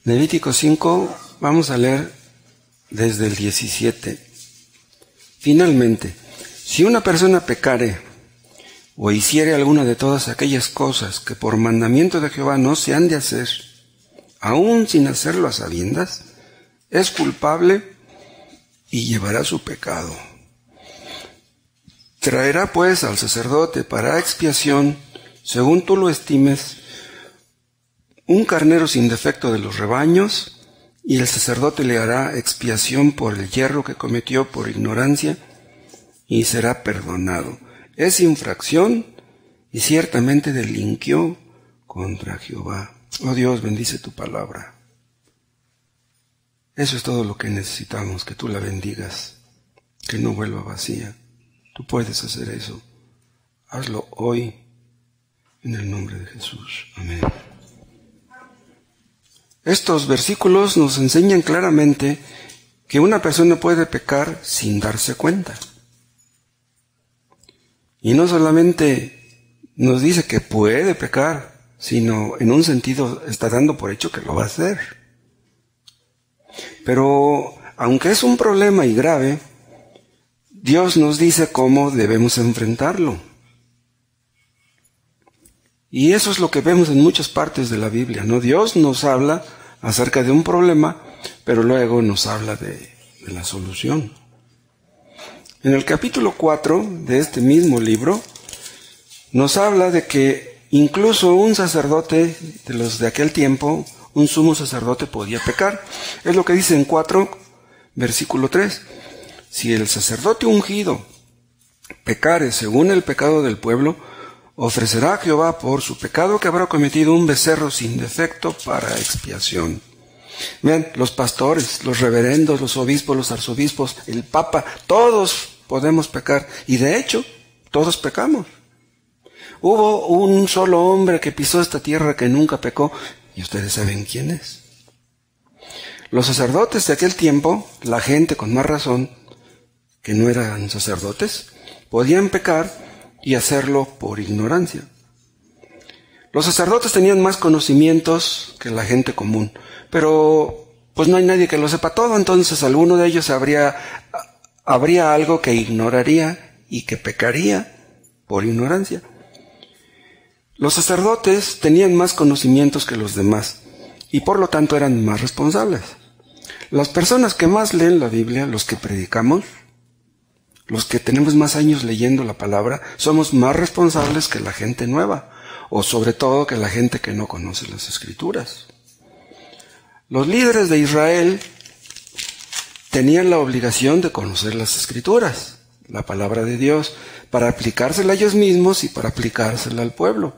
Levítico 5, vamos a leer desde el 17. Finalmente, si una persona pecare o hiciere alguna de todas aquellas cosas que por mandamiento de Jehová no se han de hacer, aun sin hacerlo a sabiendas, es culpable y llevará su pecado. Traerá pues al sacerdote para expiación, según tú lo estimes, un carnero sin defecto de los rebaños, y el sacerdote le hará expiación por el yerro que cometió por ignorancia, y será perdonado. Es infracción, y ciertamente delinquió contra Jehová. Oh Dios, bendice tu palabra. Eso es todo lo que necesitamos, que tú la bendigas, que no vuelva vacía. Tú puedes hacer eso. Hazlo hoy, en el nombre de Jesús. Amén. Estos versículos nos enseñan claramente que una persona puede pecar sin darse cuenta. Y no solamente nos dice que puede pecar, sino en un sentido está dando por hecho que lo va a hacer. Pero aunque es un problema y grave, Dios nos dice cómo debemos enfrentarlo. Y eso es lo que vemos en muchas partes de la Biblia, ¿no? Dios nos habla acerca de un problema, pero luego nos habla de la solución. En el capítulo 4 de este mismo libro, nos habla de que incluso un sacerdote de los de aquel tiempo, un sumo sacerdote, podía pecar. Es lo que dice en 4, versículo 3. Si el sacerdote ungido pecare según el pecado del pueblo, ofrecerá a Jehová por su pecado que habrá cometido un becerro sin defecto para expiación. Vean, los pastores, los reverendos, los obispos, los arzobispos, el papa, todos podemos pecar. Y de hecho, todos pecamos. Hubo un solo hombre que pisó esta tierra que nunca pecó, y ustedes saben quién es. Los sacerdotes de aquel tiempo, la gente con más razón, que no eran sacerdotes, podían pecar y hacerlo por ignorancia. Los sacerdotes tenían más conocimientos que la gente común, pero pues no hay nadie que lo sepa todo, entonces alguno de ellos habría algo que ignoraría y que pecaría por ignorancia. Los sacerdotes tenían más conocimientos que los demás y por lo tanto eran más responsables. Las personas que más leen la Biblia, los que predicamos, los que tenemos más años leyendo la palabra, somos más responsables que la gente nueva, o sobre todo que la gente que no conoce las Escrituras. Los líderes de Israel tenían la obligación de conocer las Escrituras, la palabra de Dios, para aplicársela a ellos mismos y para aplicársela al pueblo.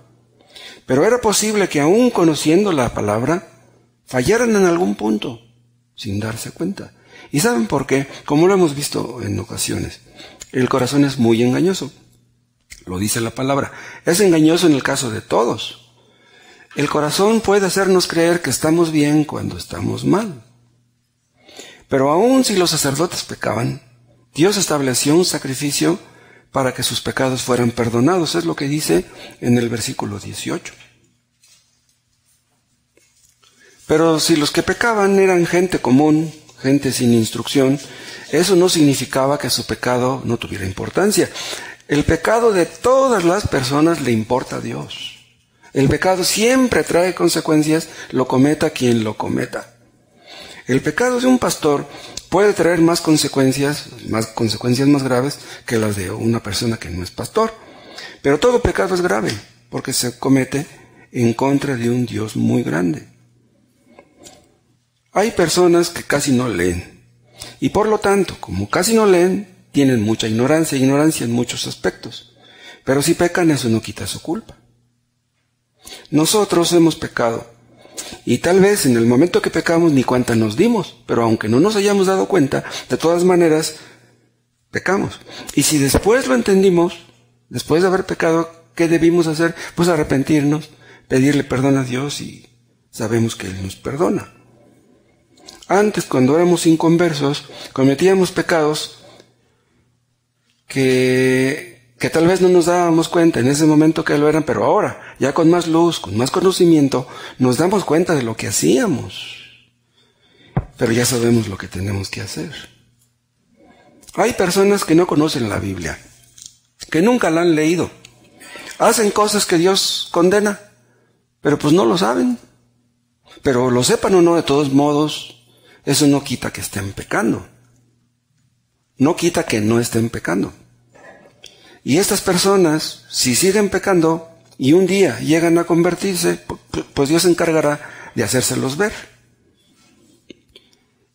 Pero era posible que aún conociendo la palabra, fallaran en algún punto, sin darse cuenta. ¿Y saben por qué? Como lo hemos visto en ocasiones. El corazón es muy engañoso. Lo dice la palabra. Es engañoso en el caso de todos. El corazón puede hacernos creer que estamos bien cuando estamos mal. Pero aun si los sacerdotes pecaban, Dios estableció un sacrificio para que sus pecados fueran perdonados. Es lo que dice en el versículo 18. Pero si los que pecaban eran gente común, gente sin instrucción, eso no significaba que su pecado no tuviera importancia. El pecado de todas las personas le importa a Dios. El pecado siempre trae consecuencias, lo cometa quien lo cometa. El pecado de un pastor puede traer más consecuencias más graves que las de una persona que no es pastor. Pero todo pecado es grave, porque se comete en contra de un Dios muy grande. Hay personas que casi no leen. Y por lo tanto, como casi no leen, tienen mucha ignorancia en muchos aspectos. Pero si pecan, eso no quita su culpa. Nosotros hemos pecado. Y tal vez en el momento que pecamos ni cuenta nos dimos. Pero aunque no nos hayamos dado cuenta, de todas maneras, pecamos. Y si después lo entendimos, después de haber pecado, ¿qué debimos hacer? Pues arrepentirnos, pedirle perdón a Dios y sabemos que Él nos perdona. Antes, cuando éramos inconversos, cometíamos pecados que tal vez no nos dábamos cuenta en ese momento que lo eran, pero ahora, ya con más luz, con más conocimiento, nos damos cuenta de lo que hacíamos. pero ya sabemos lo que tenemos que hacer. Hay personas que no conocen la Biblia, que nunca la han leído. Hacen cosas que Dios condena, pero pues no lo saben. Pero lo sepan o no, de todos modos, eso no quita que estén pecando. No quita que no estén pecando. Y estas personas, si siguen pecando y un día llegan a convertirse, pues Dios se encargará de hacérselos ver.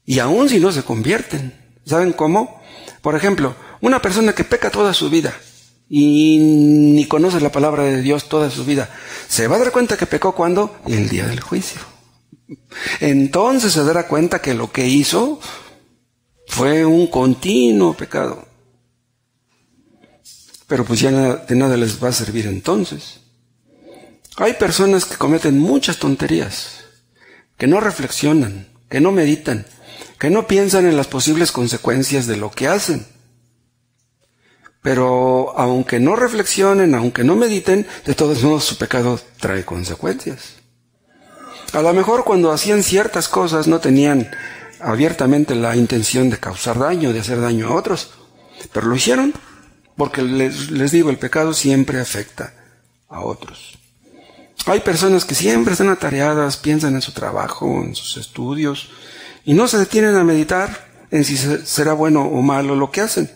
Y aún si no se convierten, ¿saben cómo? Por ejemplo, una persona que peca toda su vida y ni conoce la palabra de Dios toda su vida, se va a dar cuenta que pecó ¿cuándo? El día del juicio. Entonces se dará cuenta que lo que hizo fue un continuo pecado. Pero pues ya de nada les va a servir entonces. Hay personas que cometen muchas tonterías, que no reflexionan, que no meditan, que no piensan en las posibles consecuencias de lo que hacen. Pero aunque no reflexionen, aunque no mediten, de todos modos su pecado trae consecuencias. A lo mejor cuando hacían ciertas cosas no tenían abiertamente la intención de causar daño, de hacer daño a otros, pero lo hicieron, porque les digo, el pecado siempre afecta a otros. Hay personas que siempre están atareadas, piensan en su trabajo, en sus estudios, y no se detienen a meditar en si será bueno o malo lo que hacen.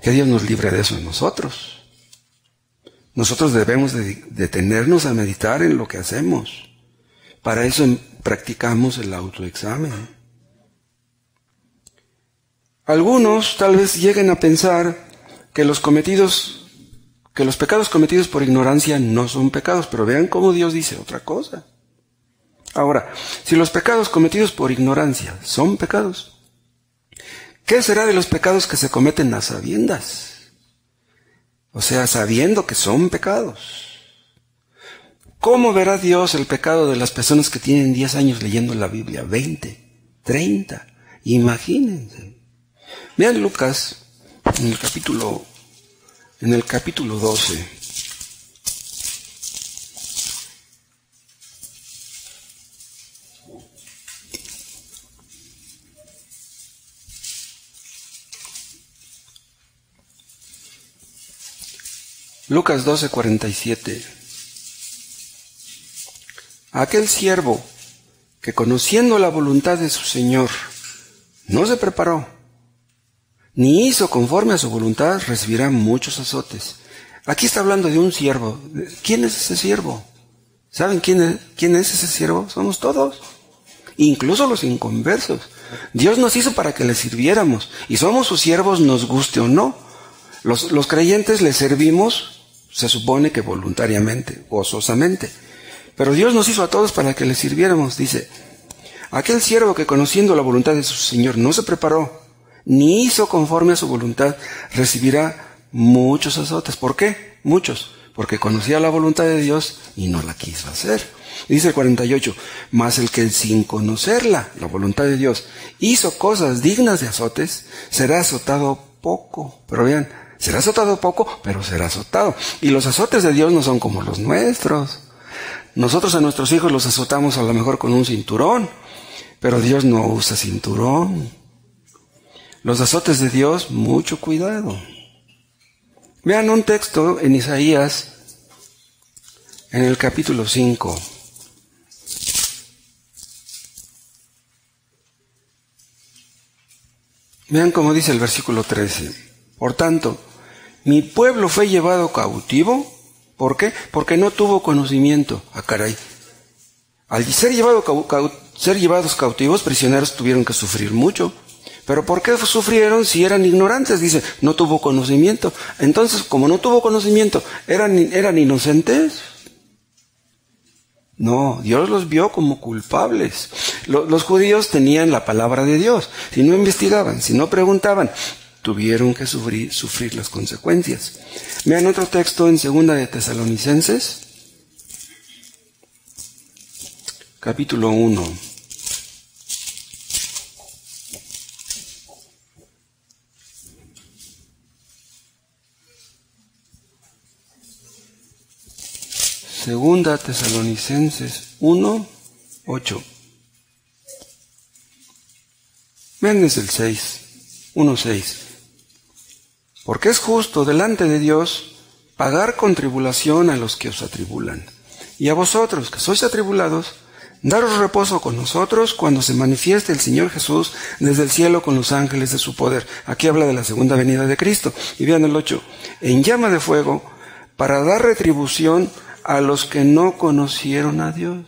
Que Dios nos libre de eso a nosotros. Nosotros debemos de detenernos a meditar en lo que hacemos. Para eso practicamos el autoexamen. Algunos tal vez lleguen a pensar que los pecados cometidos por ignorancia no son pecados, pero vean cómo Dios dice otra cosa. Ahora, si los pecados cometidos por ignorancia son pecados, ¿qué será de los pecados que se cometen a sabiendas? O sea, sabiendo que son pecados. ¿Cómo verá Dios el pecado de las personas que tienen 10 años leyendo la Biblia? 20, 30, imagínense. Vean Lucas en el capítulo 12. Lucas 12:47. Aquel siervo que conociendo la voluntad de su Señor no se preparó, ni hizo conforme a su voluntad, recibirá muchos azotes. Aquí está hablando de un siervo. ¿Quién es ese siervo? ¿Saben quién es ese siervo? Somos todos, incluso los inconversos. Dios nos hizo para que le sirviéramos, y somos sus siervos, nos guste o no. Los creyentes le servimos, se supone que voluntariamente, gozosamente. Pero Dios nos hizo a todos para que le sirviéramos. Dice, aquel siervo que conociendo la voluntad de su Señor no se preparó, ni hizo conforme a su voluntad, recibirá muchos azotes. ¿Por qué? Muchos. Porque conocía la voluntad de Dios y no la quiso hacer. Dice el 48, mas el que sin conocerla, la voluntad de Dios, hizo cosas dignas de azotes, será azotado poco. Pero vean, será azotado poco, pero será azotado. Y los azotes de Dios no son como los nuestros. Nosotros a nuestros hijos los azotamos a lo mejor con un cinturón, pero Dios no usa cinturón. Los azotes de Dios, mucho cuidado. Vean un texto en Isaías, en el capítulo 5. Vean cómo dice el versículo 13. Por tanto, mi pueblo fue llevado cautivo. ¿Por qué? Porque no tuvo conocimiento. Ah, caray. Al ser llevados cautivos, prisioneros tuvieron que sufrir mucho. ¿Pero por qué sufrieron si eran ignorantes? Dice, no tuvo conocimiento. Entonces, como no tuvo conocimiento, ¿eran inocentes? No, Dios los vio como culpables. Los judíos tenían la palabra de Dios. Si no investigaban, si no preguntaban, tuvieron que sufrir las consecuencias. Vean otro texto en 2 de Tesalonicenses, capítulo 1. Segunda Tesalonicenses 1:8. Vean desde el 6, 1:6. Porque es justo delante de Dios pagar con tribulación a los que os atribulan. Y a vosotros, que sois atribulados, daros reposo con nosotros cuando se manifieste el Señor Jesús desde el cielo con los ángeles de su poder. Aquí habla de la segunda venida de Cristo. Y vean el 8. En llama de fuego, para dar retribución a los que no conocieron a Dios.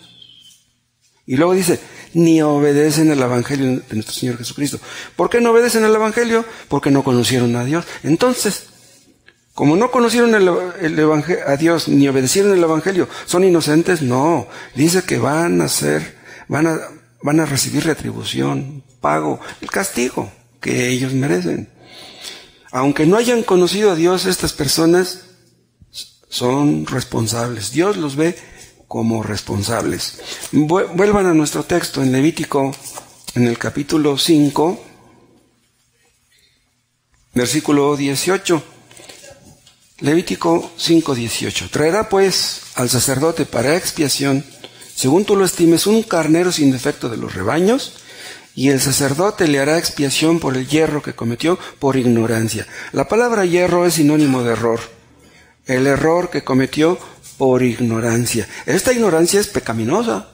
Y luego dice, ni obedecen el Evangelio de nuestro Señor Jesucristo. ¿Por qué no obedecen el Evangelio? Porque no conocieron a Dios. Entonces, como no conocieron a Dios ni obedecieron el Evangelio, ¿son inocentes? No. Dice que van a recibir retribución, pago, el castigo que ellos merecen. Aunque no hayan conocido a Dios, estas personas son responsables. Dios los ve como responsables. Vuelvan a nuestro texto en Levítico, en el capítulo 5, versículo 18. Levítico 5:18. Traerá pues al sacerdote para expiación, según tú lo estimes, un carnero sin defecto de los rebaños, y el sacerdote le hará expiación por el yerro que cometió por ignorancia. La palabra yerro es sinónimo de error. El error que cometió por ignorancia. Esta ignorancia es pecaminosa,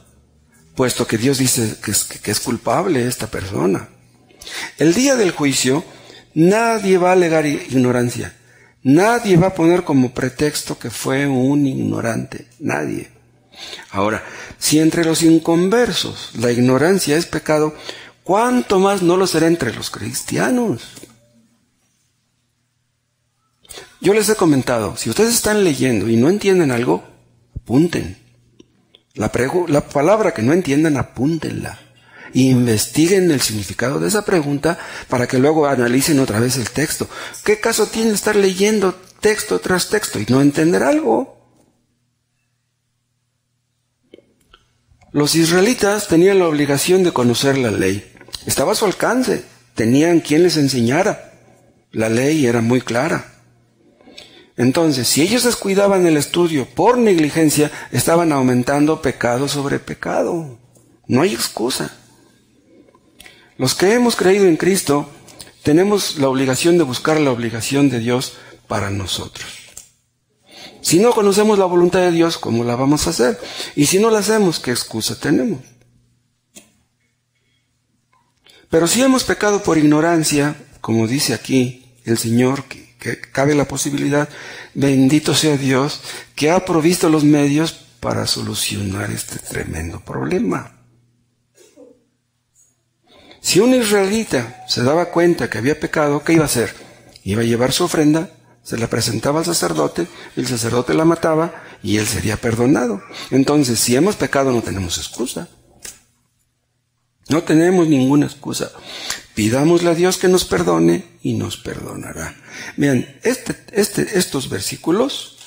puesto que Dios dice que es culpable esta persona. El día del juicio, nadie va a alegar ignorancia. Nadie va a poner como pretexto que fue un ignorante. Nadie. Ahora, si entre los inconversos la ignorancia es pecado, ¿cuánto más no lo será entre los cristianos? Yo les he comentado, si ustedes están leyendo y no entienden algo, apunten. La palabra que no entiendan, apúntenla. Y investiguen el significado de esa pregunta para que luego analicen otra vez el texto. ¿Qué caso tiene estar leyendo texto tras texto y no entender algo? Los israelitas tenían la obligación de conocer la ley. Estaba a su alcance. Tenían quien les enseñara. La ley era muy clara. Entonces, si ellos descuidaban el estudio por negligencia, estaban aumentando pecado sobre pecado. No hay excusa. Los que hemos creído en Cristo, tenemos la obligación de buscar la obligación de Dios para nosotros. Si no conocemos la voluntad de Dios, ¿cómo la vamos a hacer? Y si no la hacemos, ¿qué excusa tenemos? Pero si hemos pecado por ignorancia, como dice aquí el Señor, que cabe la posibilidad, bendito sea Dios, que ha provisto los medios para solucionar este tremendo problema. Si un israelita se daba cuenta que había pecado, ¿qué iba a hacer? Iba a llevar su ofrenda, se la presentaba al sacerdote, el sacerdote la mataba y él sería perdonado. Entonces, si hemos pecado, no tenemos excusa. No tenemos ninguna excusa. Pidámosle a Dios que nos perdone y nos perdonará. Vean, estos versículos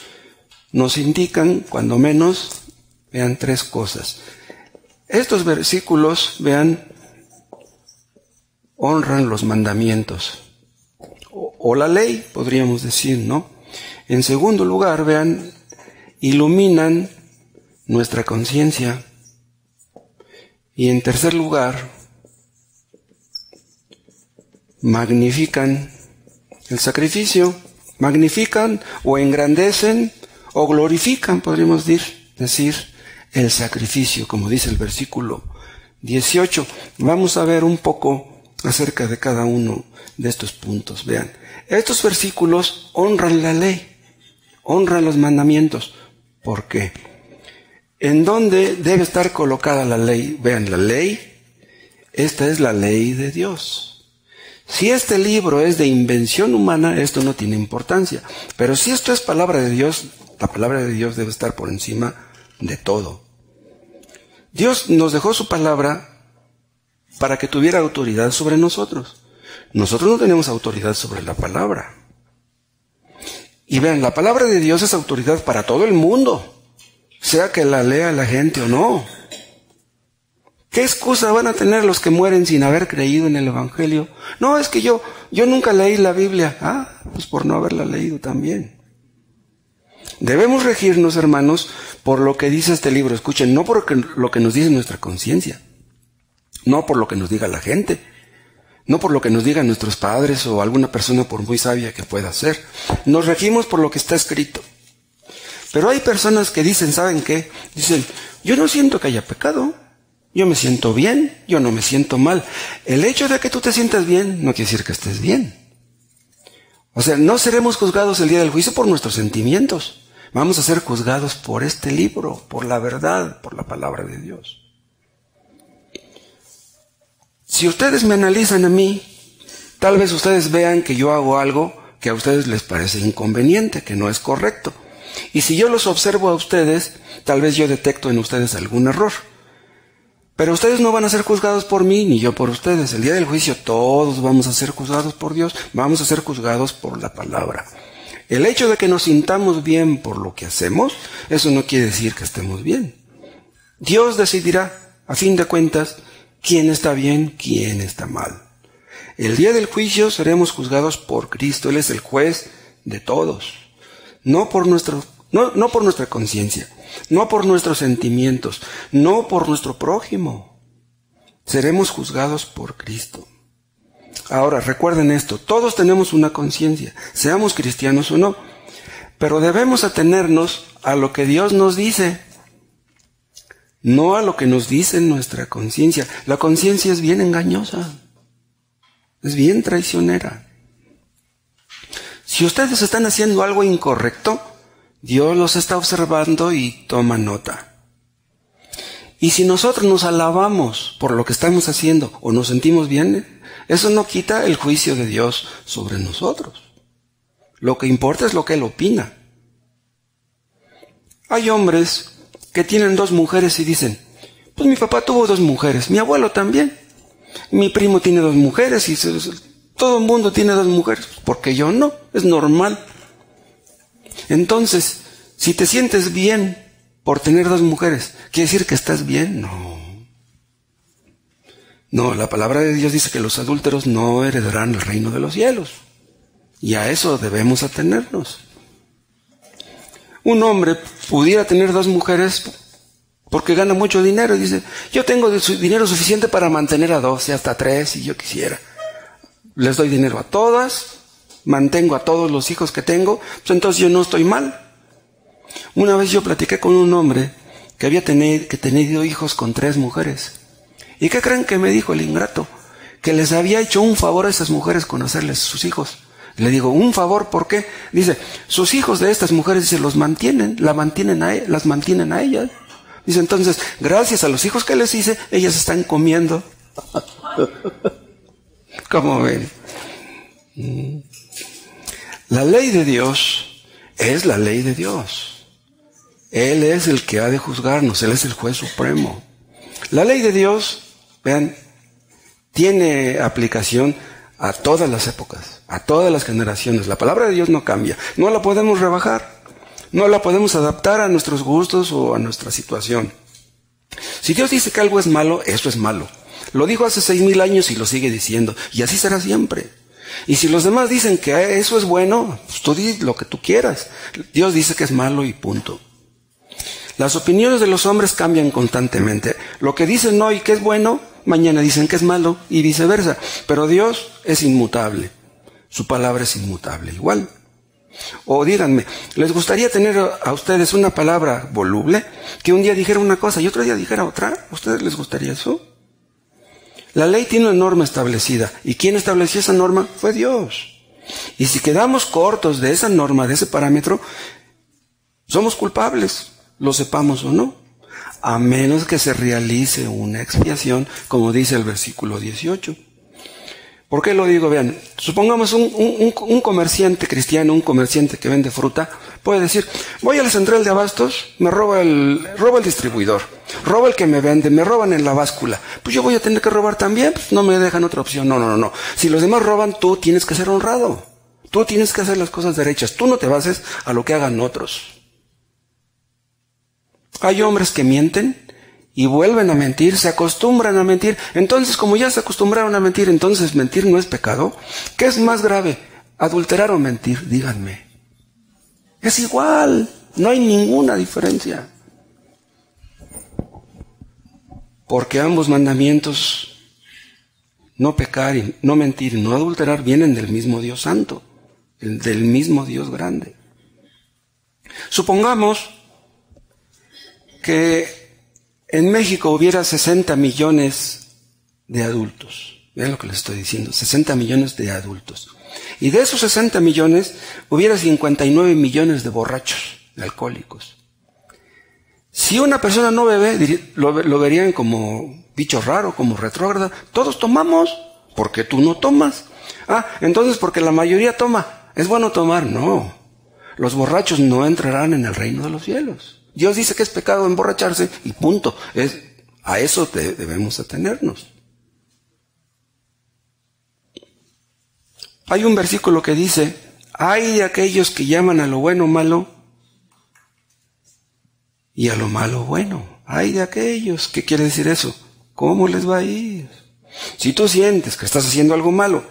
nos indican, cuando menos, vean, tres cosas. Estos versículos, vean, honran los mandamientos. O la ley, podríamos decir, ¿no? En segundo lugar, vean, iluminan nuestra conciencia. Y en tercer lugar, magnifican el sacrificio, magnifican o engrandecen o glorifican, podríamos decir, el sacrificio, como dice el versículo 18. Vamos a ver un poco acerca de cada uno de estos puntos. Vean, estos versículos honran la ley, honran los mandamientos. ¿Por qué? ¿En dónde debe estar colocada la ley? Vean, la ley, esta es la ley de Dios. Si este libro es de invención humana, esto no tiene importancia. Pero si esto es palabra de Dios, la palabra de Dios debe estar por encima de todo. Dios nos dejó su palabra para que tuviera autoridad sobre nosotros. Nosotros no tenemos autoridad sobre la palabra. Y vean, la palabra de Dios es autoridad para todo el mundo, sea que la lea la gente o no. ¿Qué excusa van a tener los que mueren sin haber creído en el Evangelio? No, es que yo nunca leí la Biblia. Pues por no haberla leído también. Debemos regirnos, hermanos, por lo que dice este libro. Escuchen, no por lo que nos dice nuestra conciencia. No por lo que nos diga la gente. no por lo que nos digan nuestros padres o alguna persona por muy sabia que pueda ser. Nos regimos por lo que está escrito. Pero hay personas que dicen, ¿saben qué? Dicen, yo no siento que haya pecado. Yo me siento bien, yo no me siento mal. El hecho de que tú te sientas bien no quiere decir que estés bien. O sea, no seremos juzgados el día del juicio por nuestros sentimientos. Vamos a ser juzgados por este libro, por la verdad, por la palabra de Dios. Si ustedes me analizan a mí, tal vez ustedes vean que yo hago algo que a ustedes les parece inconveniente, que no es correcto. Y si yo los observo a ustedes, tal vez yo detecto en ustedes algún error. Pero ustedes no van a ser juzgados por mí, ni yo por ustedes. El día del juicio todos vamos a ser juzgados por Dios, vamos a ser juzgados por la palabra. El hecho de que nos sintamos bien por lo que hacemos, eso no quiere decir que estemos bien. Dios decidirá, a fin de cuentas, quién está bien, quién está mal. El día del juicio seremos juzgados por Cristo. Él es el juez de todos. No por nuestra conciencia, no por nuestros sentimientos, no por nuestro prójimo. Seremos juzgados por Cristo. Ahora, recuerden esto, todos tenemos una conciencia, seamos cristianos o no, pero debemos atenernos a lo que Dios nos dice, no a lo que nos dice nuestra conciencia. La conciencia es bien engañosa, es bien traicionera. Si ustedes están haciendo algo incorrecto, Dios los está observando y toma nota. Y si nosotros nos alabamos por lo que estamos haciendo o nos sentimos bien, eso no quita el juicio de Dios sobre nosotros. Lo que importa es lo que Él opina. Hay hombres que tienen 2 mujeres y dicen, pues mi papá tuvo 2 mujeres, mi abuelo también, mi primo tiene 2 mujeres y todo el mundo tiene 2 mujeres, porque yo no, es normal. Entonces, si te sientes bien por tener 2 mujeres, ¿quiere decir que estás bien? No, la palabra de Dios dice que los adúlteros no heredarán el reino de los cielos. Y a eso debemos atenernos. Un hombre pudiera tener 2 mujeres porque gana mucho dinero y dice, yo tengo dinero suficiente para mantener a 2 y hasta 3 si yo quisiera. Les doy dinero a todas, mantengo a todos los hijos que tengo, pues entonces yo no estoy mal. Una vez yo platiqué con un hombre que había tenido hijos con 3 mujeres. ¿Y qué creen que me dijo el ingrato? Que les había hecho un favor a esas mujeres con hacerles sus hijos. Le digo, ¿un favor por qué? Dice, sus hijos de estas mujeres las mantienen a ellas. Dice, entonces, gracias a los hijos que les hice, ellas están comiendo. ¿Cómo ven? La ley de Dios es la ley de Dios. Él es el que ha de juzgarnos, Él es el juez supremo. La ley de Dios, vean, tiene aplicación a todas las épocas, a todas las generaciones. La palabra de Dios no cambia, no la podemos rebajar, no la podemos adaptar a nuestros gustos o a nuestra situación. Si Dios dice que algo es malo, eso es malo. Lo dijo hace 6,000 años y lo sigue diciendo, y así será siempre. Y si los demás dicen que eso es bueno, pues tú di lo que tú quieras. Dios dice que es malo y punto. Las opiniones de los hombres cambian constantemente. Lo que dicen hoy que es bueno, mañana dicen que es malo y viceversa. Pero Dios es inmutable. Su palabra es inmutable igual. O díganme, ¿les gustaría tener a ustedes una palabra voluble? Que un día dijera una cosa y otro día dijera otra. ¿A ustedes les gustaría eso? La ley tiene una norma establecida. ¿Y quién estableció esa norma? Fue Dios. Y si quedamos cortos de esa norma, de ese parámetro, somos culpables, lo sepamos o no. A menos que se realice una expiación, como dice el versículo 18. ¿Por qué lo digo? Vean, supongamos un comerciante cristiano, un comerciante que vende fruta, puede decir, voy a la central de abastos, me roba el distribuidor, roba el que me vende, me roban en la báscula, pues yo voy a tener que robar también, pues no me dejan otra opción. No. Si los demás roban, tú tienes que ser honrado, tú tienes que hacer las cosas derechas, tú no te bases a lo que hagan otros. Hay hombres que mienten y vuelven a mentir, se acostumbran a mentir. Entonces, como ya se acostumbraron a mentir, entonces mentir no es pecado. ¿Qué es más grave? ¿Adulterar o mentir? Díganme. Es igual, no hay ninguna diferencia. Porque ambos mandamientos no pecar, y no mentir, y no adulterar vienen del mismo Dios Santo, del mismo Dios grande. Supongamos que en México hubiera 60 millones de adultos. Vean lo que les estoy diciendo, 60 millones de adultos. Y de esos 60 millones hubiera 59 millones de borrachos, de alcohólicos. Si una persona no bebe, lo verían como bicho raro, como retrógrada. Todos tomamos, ¿por qué tú no tomas? Entonces porque la mayoría toma. ¿Es bueno tomar? No. Los borrachos no entrarán en el reino de los cielos. Dios dice que es pecado emborracharse y punto. A eso debemos atenernos. Hay un versículo que dice, ay de aquellos que llaman a lo bueno malo y a lo malo bueno. Ay de aquellos. ¿Qué quiere decir eso? ¿Cómo les va a ir? Si tú sientes que estás haciendo algo malo,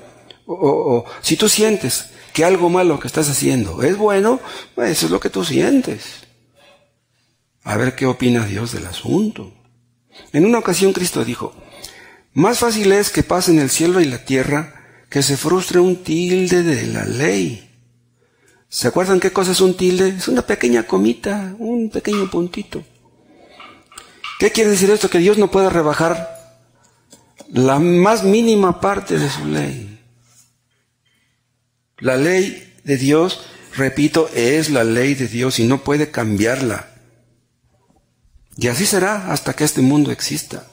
o si tú sientes que algo malo que estás haciendo es bueno, pues eso es lo que tú sientes. A ver qué opina Dios del asunto. En una ocasión Cristo dijo, más fácil es que pasen el cielo y la tierra que se frustre un tilde de la ley. ¿Se acuerdan qué cosa es un tilde? Es una pequeña comita, un pequeño puntito. ¿Qué quiere decir esto? Que Dios no puede rebajar la más mínima parte de su ley. La ley de Dios, repito, es la ley de Dios y no puede cambiarla. Y así será hasta que este mundo exista.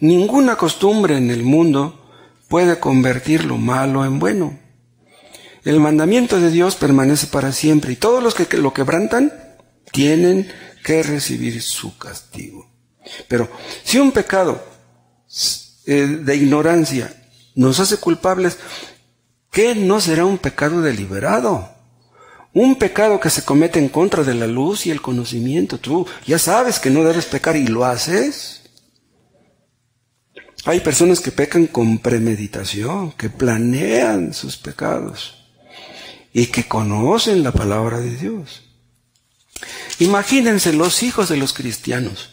Ninguna costumbre en el mundo puede convertir lo malo en bueno. El mandamiento de Dios permanece para siempre y todos los que lo quebrantan tienen que recibir su castigo. Pero si un pecado de ignorancia nos hace culpables, ¿qué no será un pecado deliberado? Un pecado que se comete en contra de la luz y el conocimiento. Tú ya sabes que no debes pecar y lo haces. Hay personas que pecan con premeditación, que planean sus pecados y que conocen la palabra de Dios. Imagínense los hijos de los cristianos,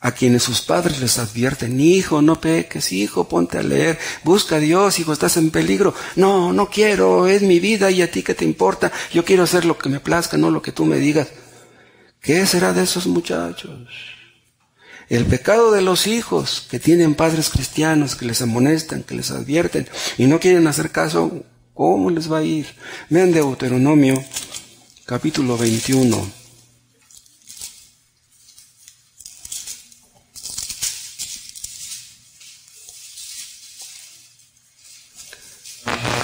a quienes sus padres les advierten, hijo, no peques, hijo, ponte a leer, busca a Dios, hijo, estás en peligro. No, no quiero, es mi vida y a ti qué te importa, yo quiero hacer lo que me plazca, no lo que tú me digas. ¿Qué será de esos muchachos? El pecado de los hijos que tienen padres cristianos, que les amonestan, que les advierten y no quieren hacer caso, ¿cómo les va a ir? Vean Deuteronomio, capítulo 21.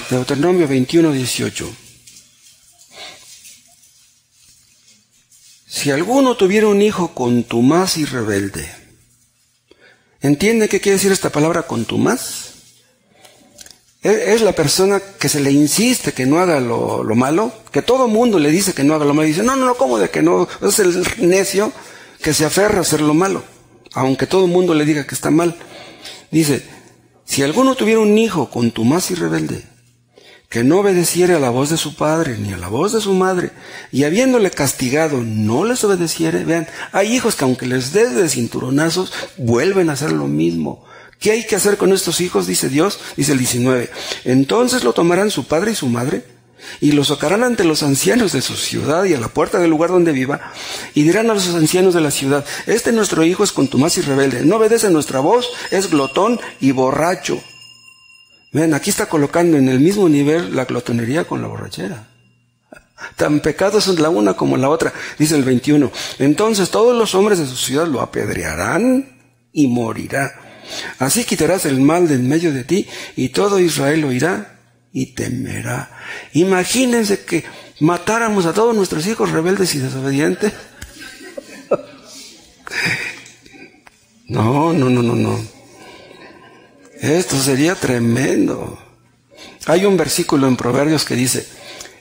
Deuteronomio 21, 18. Si alguno tuviera un hijo contumaz y rebelde, ¿entiende qué quiere decir esta palabra contumaz? Es la persona que se le insiste que no haga lo malo, que todo mundo le dice que no haga lo malo, y dice, no, ¿cómo de que no? Es el necio que se aferra a hacer lo malo, aunque todo el mundo le diga que está mal. Dice, si alguno tuviera un hijo contumaz y rebelde, que no obedeciere a la voz de su padre ni a la voz de su madre, y habiéndole castigado no les obedeciere, vean, hay hijos que aunque les des de cinturonazos, vuelven a hacer lo mismo. ¿Qué hay que hacer con estos hijos? Dice Dios, dice el 19. Entonces lo tomarán su padre y su madre, y lo sacarán ante los ancianos de su ciudad y a la puerta del lugar donde viva, y dirán a los ancianos de la ciudad, este nuestro hijo es contumaz y rebelde, no obedece a nuestra voz, es glotón y borracho. Ven, aquí está colocando en el mismo nivel la glotonería con la borrachera. Tan pecados son la una como la otra. Dice el 21. Entonces todos los hombres de su ciudad lo apedrearán y morirá. Así quitarás el mal de en medio de ti y todo Israel oirá y temerá. Imagínense que matáramos a todos nuestros hijos rebeldes y desobedientes. No. Esto sería tremendo. Hay un versículo en Proverbios que dice,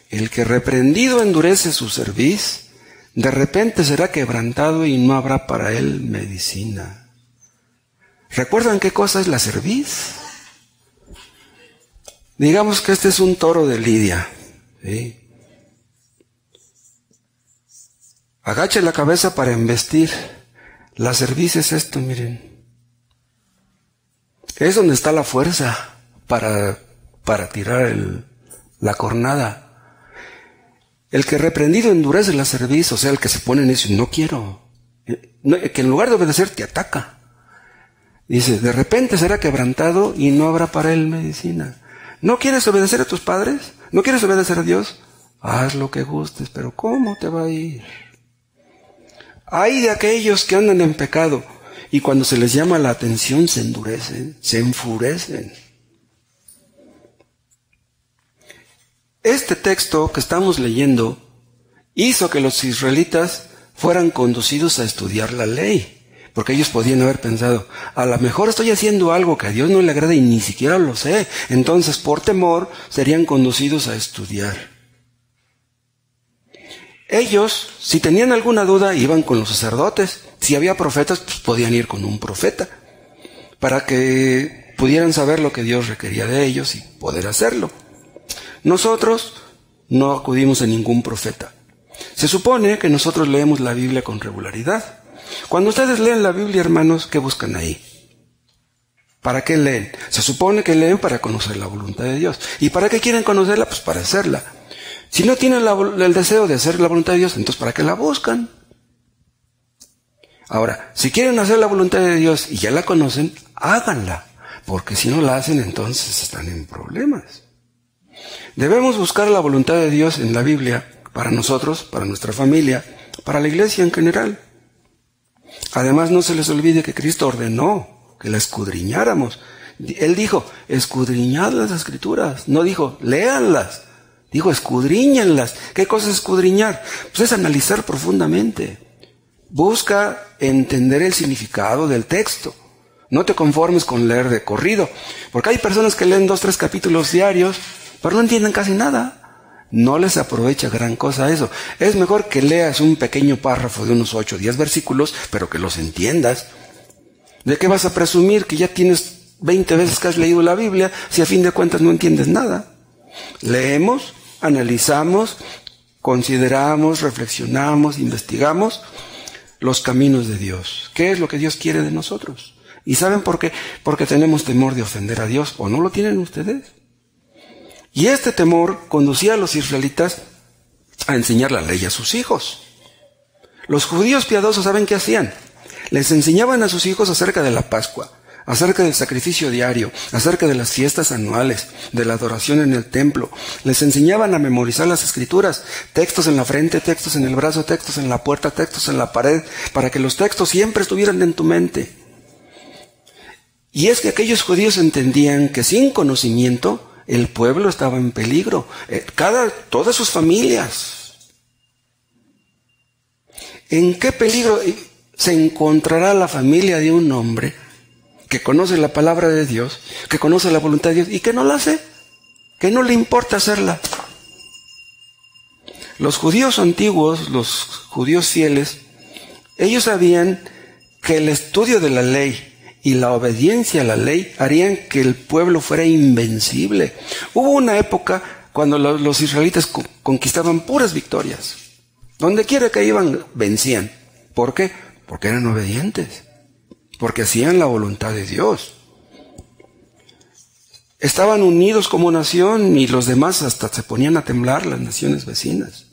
el que reprendido endurece su cerviz, de repente será quebrantado y no habrá para él medicina. ¿Recuerdan qué cosa es la cerviz? Digamos que este es un toro de lidia, ¿sí? Agache la cabeza para embestir. La cerviz es esto, miren. Es donde está la fuerza para tirar la cornada. El que reprendido endurece la cerviz, o sea, el que se pone en eso, no quiero. Que en lugar de obedecer te ataca. Dice, de repente será quebrantado y no habrá para él medicina. ¿No quieres obedecer a tus padres? ¿No quieres obedecer a Dios? Haz lo que gustes, pero ¿cómo te va a ir? Hay de aquellos que andan en pecado y cuando se les llama la atención se endurecen, se enfurecen. Este texto que estamos leyendo hizo que los israelitas fueran conducidos a estudiar la ley. Porque ellos podían haber pensado, a lo mejor estoy haciendo algo que a Dios no le agrada y ni siquiera lo sé. Entonces, por temor, serían conducidos a estudiar. Ellos, si tenían alguna duda, iban con los sacerdotes. Si había profetas, pues podían ir con un profeta, para que pudieran saber lo que Dios requería de ellos y poder hacerlo. Nosotros no acudimos a ningún profeta. Se supone que nosotros leemos la Biblia con regularidad. Cuando ustedes leen la Biblia, hermanos, ¿qué buscan ahí? ¿Para qué leen? Se supone que leen para conocer la voluntad de Dios. ¿Y para qué quieren conocerla? Pues para hacerla. Si no tienen el deseo de hacer la voluntad de Dios, entonces ¿para qué la buscan? Ahora, si quieren hacer la voluntad de Dios y ya la conocen, háganla. Porque si no la hacen, entonces están en problemas. Debemos buscar la voluntad de Dios en la Biblia para nosotros, para nuestra familia, para la iglesia en general. Además, no se les olvide que Cristo ordenó que la escudriñáramos. Él dijo, escudriñad las Escrituras. No dijo, léanlas. Dijo, escudriñenlas. ¿Qué cosa es escudriñar? Pues es analizar profundamente. Busca entender el significado del texto. No te conformes con leer de corrido. Porque hay personas que leen 2, 3 capítulos diarios, pero no entienden casi nada. No les aprovecha gran cosa eso. Es mejor que leas un pequeño párrafo de unos 8 o 10 versículos, pero que los entiendas. ¿De qué vas a presumir que ya tienes 20 veces que has leído la Biblia si a fin de cuentas no entiendes nada? Leemos, analizamos, consideramos, reflexionamos, investigamos los caminos de Dios. ¿Qué es lo que Dios quiere de nosotros? ¿Y saben por qué? Porque tenemos temor de ofender a Dios. ¿O no lo tienen ustedes? Y este temor conducía a los israelitas a enseñar la ley a sus hijos. Los judíos piadosos, ¿saben qué hacían? Les enseñaban a sus hijos acerca de la Pascua, acerca del sacrificio diario, acerca de las fiestas anuales, de la adoración en el templo. Les enseñaban a memorizar las Escrituras, textos en la frente, textos en el brazo, textos en la puerta, textos en la pared, para que los textos siempre estuvieran en tu mente. Y es que aquellos judíos entendían que sin conocimiento el pueblo estaba en peligro, todas sus familias. ¿En qué peligro se encontrará la familia de un hombre que conoce la palabra de Dios, que conoce la voluntad de Dios y que no la hace, que no le importa hacerla? Los judíos antiguos, los judíos fieles, ellos sabían que el estudio de la ley y la obediencia a la ley harían que el pueblo fuera invencible. Hubo una época cuando los israelitas conquistaban puras victorias. Donde quiera que iban, vencían. ¿Por qué? Porque eran obedientes. Porque hacían la voluntad de Dios. Estaban unidos como nación y los demás hasta se ponían a temblar, las naciones vecinas.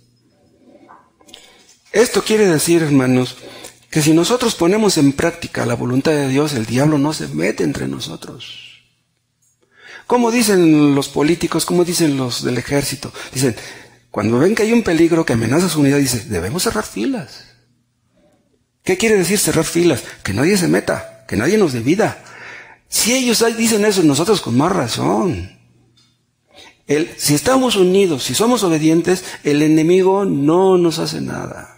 Esto quiere decir, hermanos, que si nosotros ponemos en práctica la voluntad de Dios, el diablo no se mete entre nosotros. ¿Cómo dicen los políticos? ¿Cómo dicen los del ejército? Dicen, cuando ven que hay un peligro que amenaza su unidad, dicen, debemos cerrar filas. ¿Qué quiere decir cerrar filas? Que nadie se meta, que nadie nos divida. Si ellos dicen eso, nosotros con más razón. Si estamos unidos, si somos obedientes, el enemigo no nos hace nada.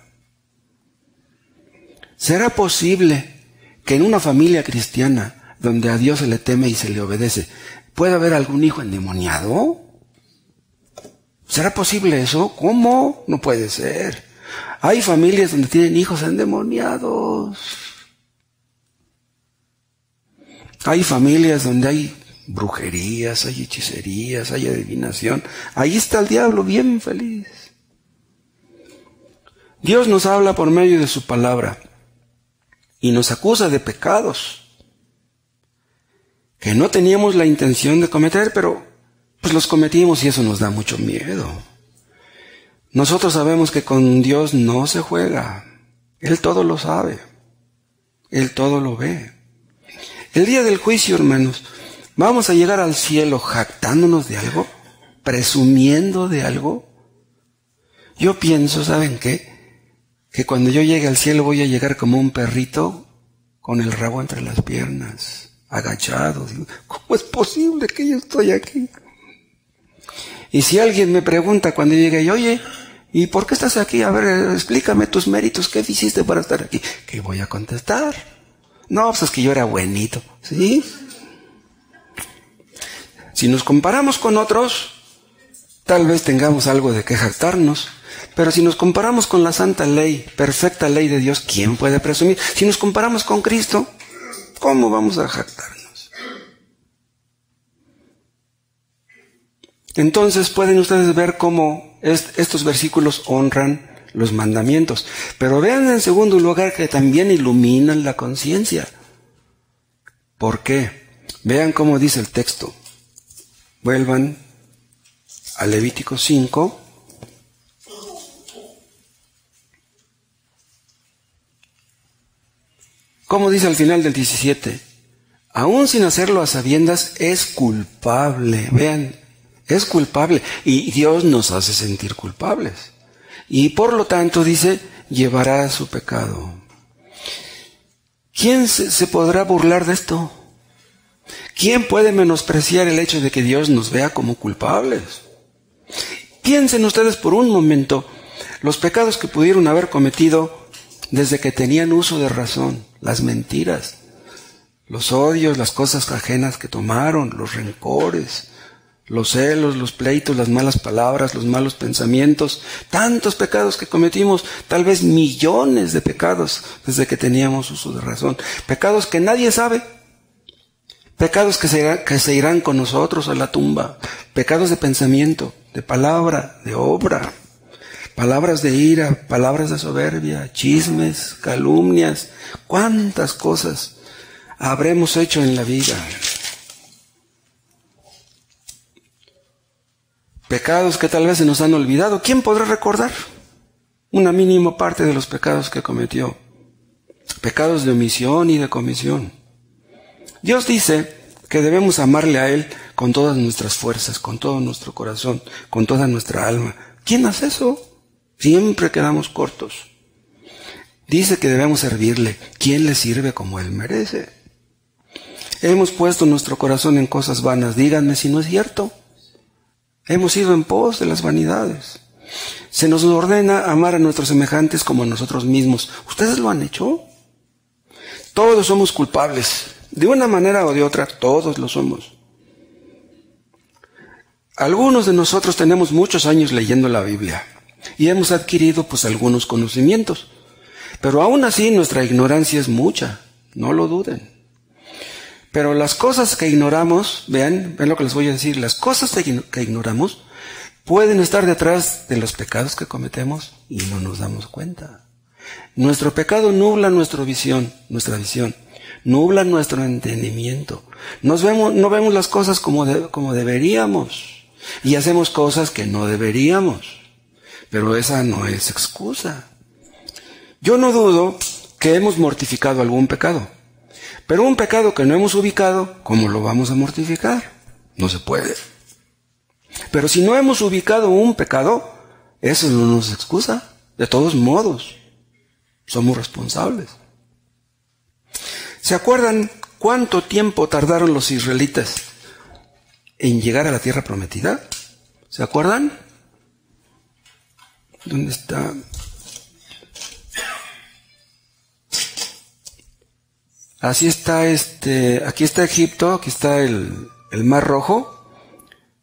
¿Será posible que en una familia cristiana, donde a Dios se le teme y se le obedece, pueda haber algún hijo endemoniado? ¿Será posible eso? ¿Cómo? No puede ser. Hay familias donde tienen hijos endemoniados. Hay familias donde hay brujerías, hay hechicerías, hay adivinación. Ahí está el diablo bien feliz. Dios nos habla por medio de su palabra y nos acusa de pecados. que no teníamos la intención de cometer, pero pues los cometimos y eso nos da mucho miedo. Nosotros sabemos que con Dios no se juega. Él todo lo sabe. Él todo lo ve. El día del juicio, hermanos, ¿vamos a llegar al cielo jactándonos de algo? ¿Presumiendo de algo? Yo pienso, ¿saben qué? Que cuando yo llegue al cielo voy a llegar como un perrito con el rabo entre las piernas, agachado. ¿Cómo es posible que yo estoy aquí? Y si alguien me pregunta cuando llegue, oye, ¿y por qué estás aquí? A ver, explícame tus méritos, ¿qué hiciste para estar aquí? ¿Qué voy a contestar? No, pues es que yo era buenito, ¿sí? Si nos comparamos con otros, tal vez tengamos algo de qué jactarnos. Pero si nos comparamos con la santa ley, perfecta ley de Dios, ¿quién puede presumir? Si nos comparamos con Cristo, ¿cómo vamos a jactarnos? Entonces pueden ustedes ver cómo estos versículos honran los mandamientos. Pero vean en segundo lugar que también iluminan la conciencia. ¿Por qué? Vean cómo dice el texto. Vuelvan a Levítico 5. ¿Cómo dice al final del 17? Aún sin hacerlo a sabiendas es culpable. Vean, es culpable. Y Dios nos hace sentir culpables. Y por lo tanto dice, llevará su pecado. ¿Quién se podrá burlar de esto? ¿Quién puede menospreciar el hecho de que Dios nos vea como culpables? Piensen ustedes por un momento los pecados que pudieron haber cometido desde que tenían uso de razón, las mentiras, los odios, las cosas ajenas que tomaron, los rencores, los celos, los pleitos, las malas palabras, los malos pensamientos, tantos pecados que cometimos, tal vez millones de pecados desde que teníamos uso de razón, pecados que nadie sabe, pecados que se irán con nosotros a la tumba, pecados de pensamiento, de palabra, de obra, palabras de ira, palabras de soberbia, chismes, calumnias, cuántas cosas habremos hecho en la vida. Pecados que tal vez se nos han olvidado. ¿Quién podrá recordar una mínima parte de los pecados que cometió? Pecados de omisión y de comisión. Dios dice que debemos amarle a Él con todas nuestras fuerzas, con todo nuestro corazón, con toda nuestra alma. ¿Quién hace eso? Siempre quedamos cortos. Dice que debemos servirle. ¿Quién le sirve como Él merece? Hemos puesto nuestro corazón en cosas vanas. Díganme si no es cierto. Hemos ido en pos de las vanidades. Se nos ordena amar a nuestros semejantes como a nosotros mismos. ¿Ustedes lo han hecho? Todos somos culpables. De una manera o de otra, todos lo somos. Algunos de nosotros tenemos muchos años leyendo la Biblia y hemos adquirido pues algunos conocimientos. Pero aún así nuestra ignorancia es mucha, no lo duden. Pero las cosas que ignoramos, vean lo que les voy a decir, las cosas que ignoramos pueden estar detrás de los pecados que cometemos y no nos damos cuenta. Nuestro pecado nubla nuestra visión, nubla nuestro entendimiento. No vemos las cosas como deberíamos y hacemos cosas que no deberíamos. Pero esa no es excusa. Yo no dudo que hemos mortificado algún pecado. Pero un pecado que no hemos ubicado, ¿cómo lo vamos a mortificar? No se puede. Pero si no hemos ubicado un pecado, eso no nos excusa. De todos modos, somos responsables. ¿Se acuerdan cuánto tiempo tardaron los israelitas en llegar a la tierra prometida? ¿Se acuerdan? ¿Dónde está? Así está aquí está Egipto, aquí está el Mar Rojo,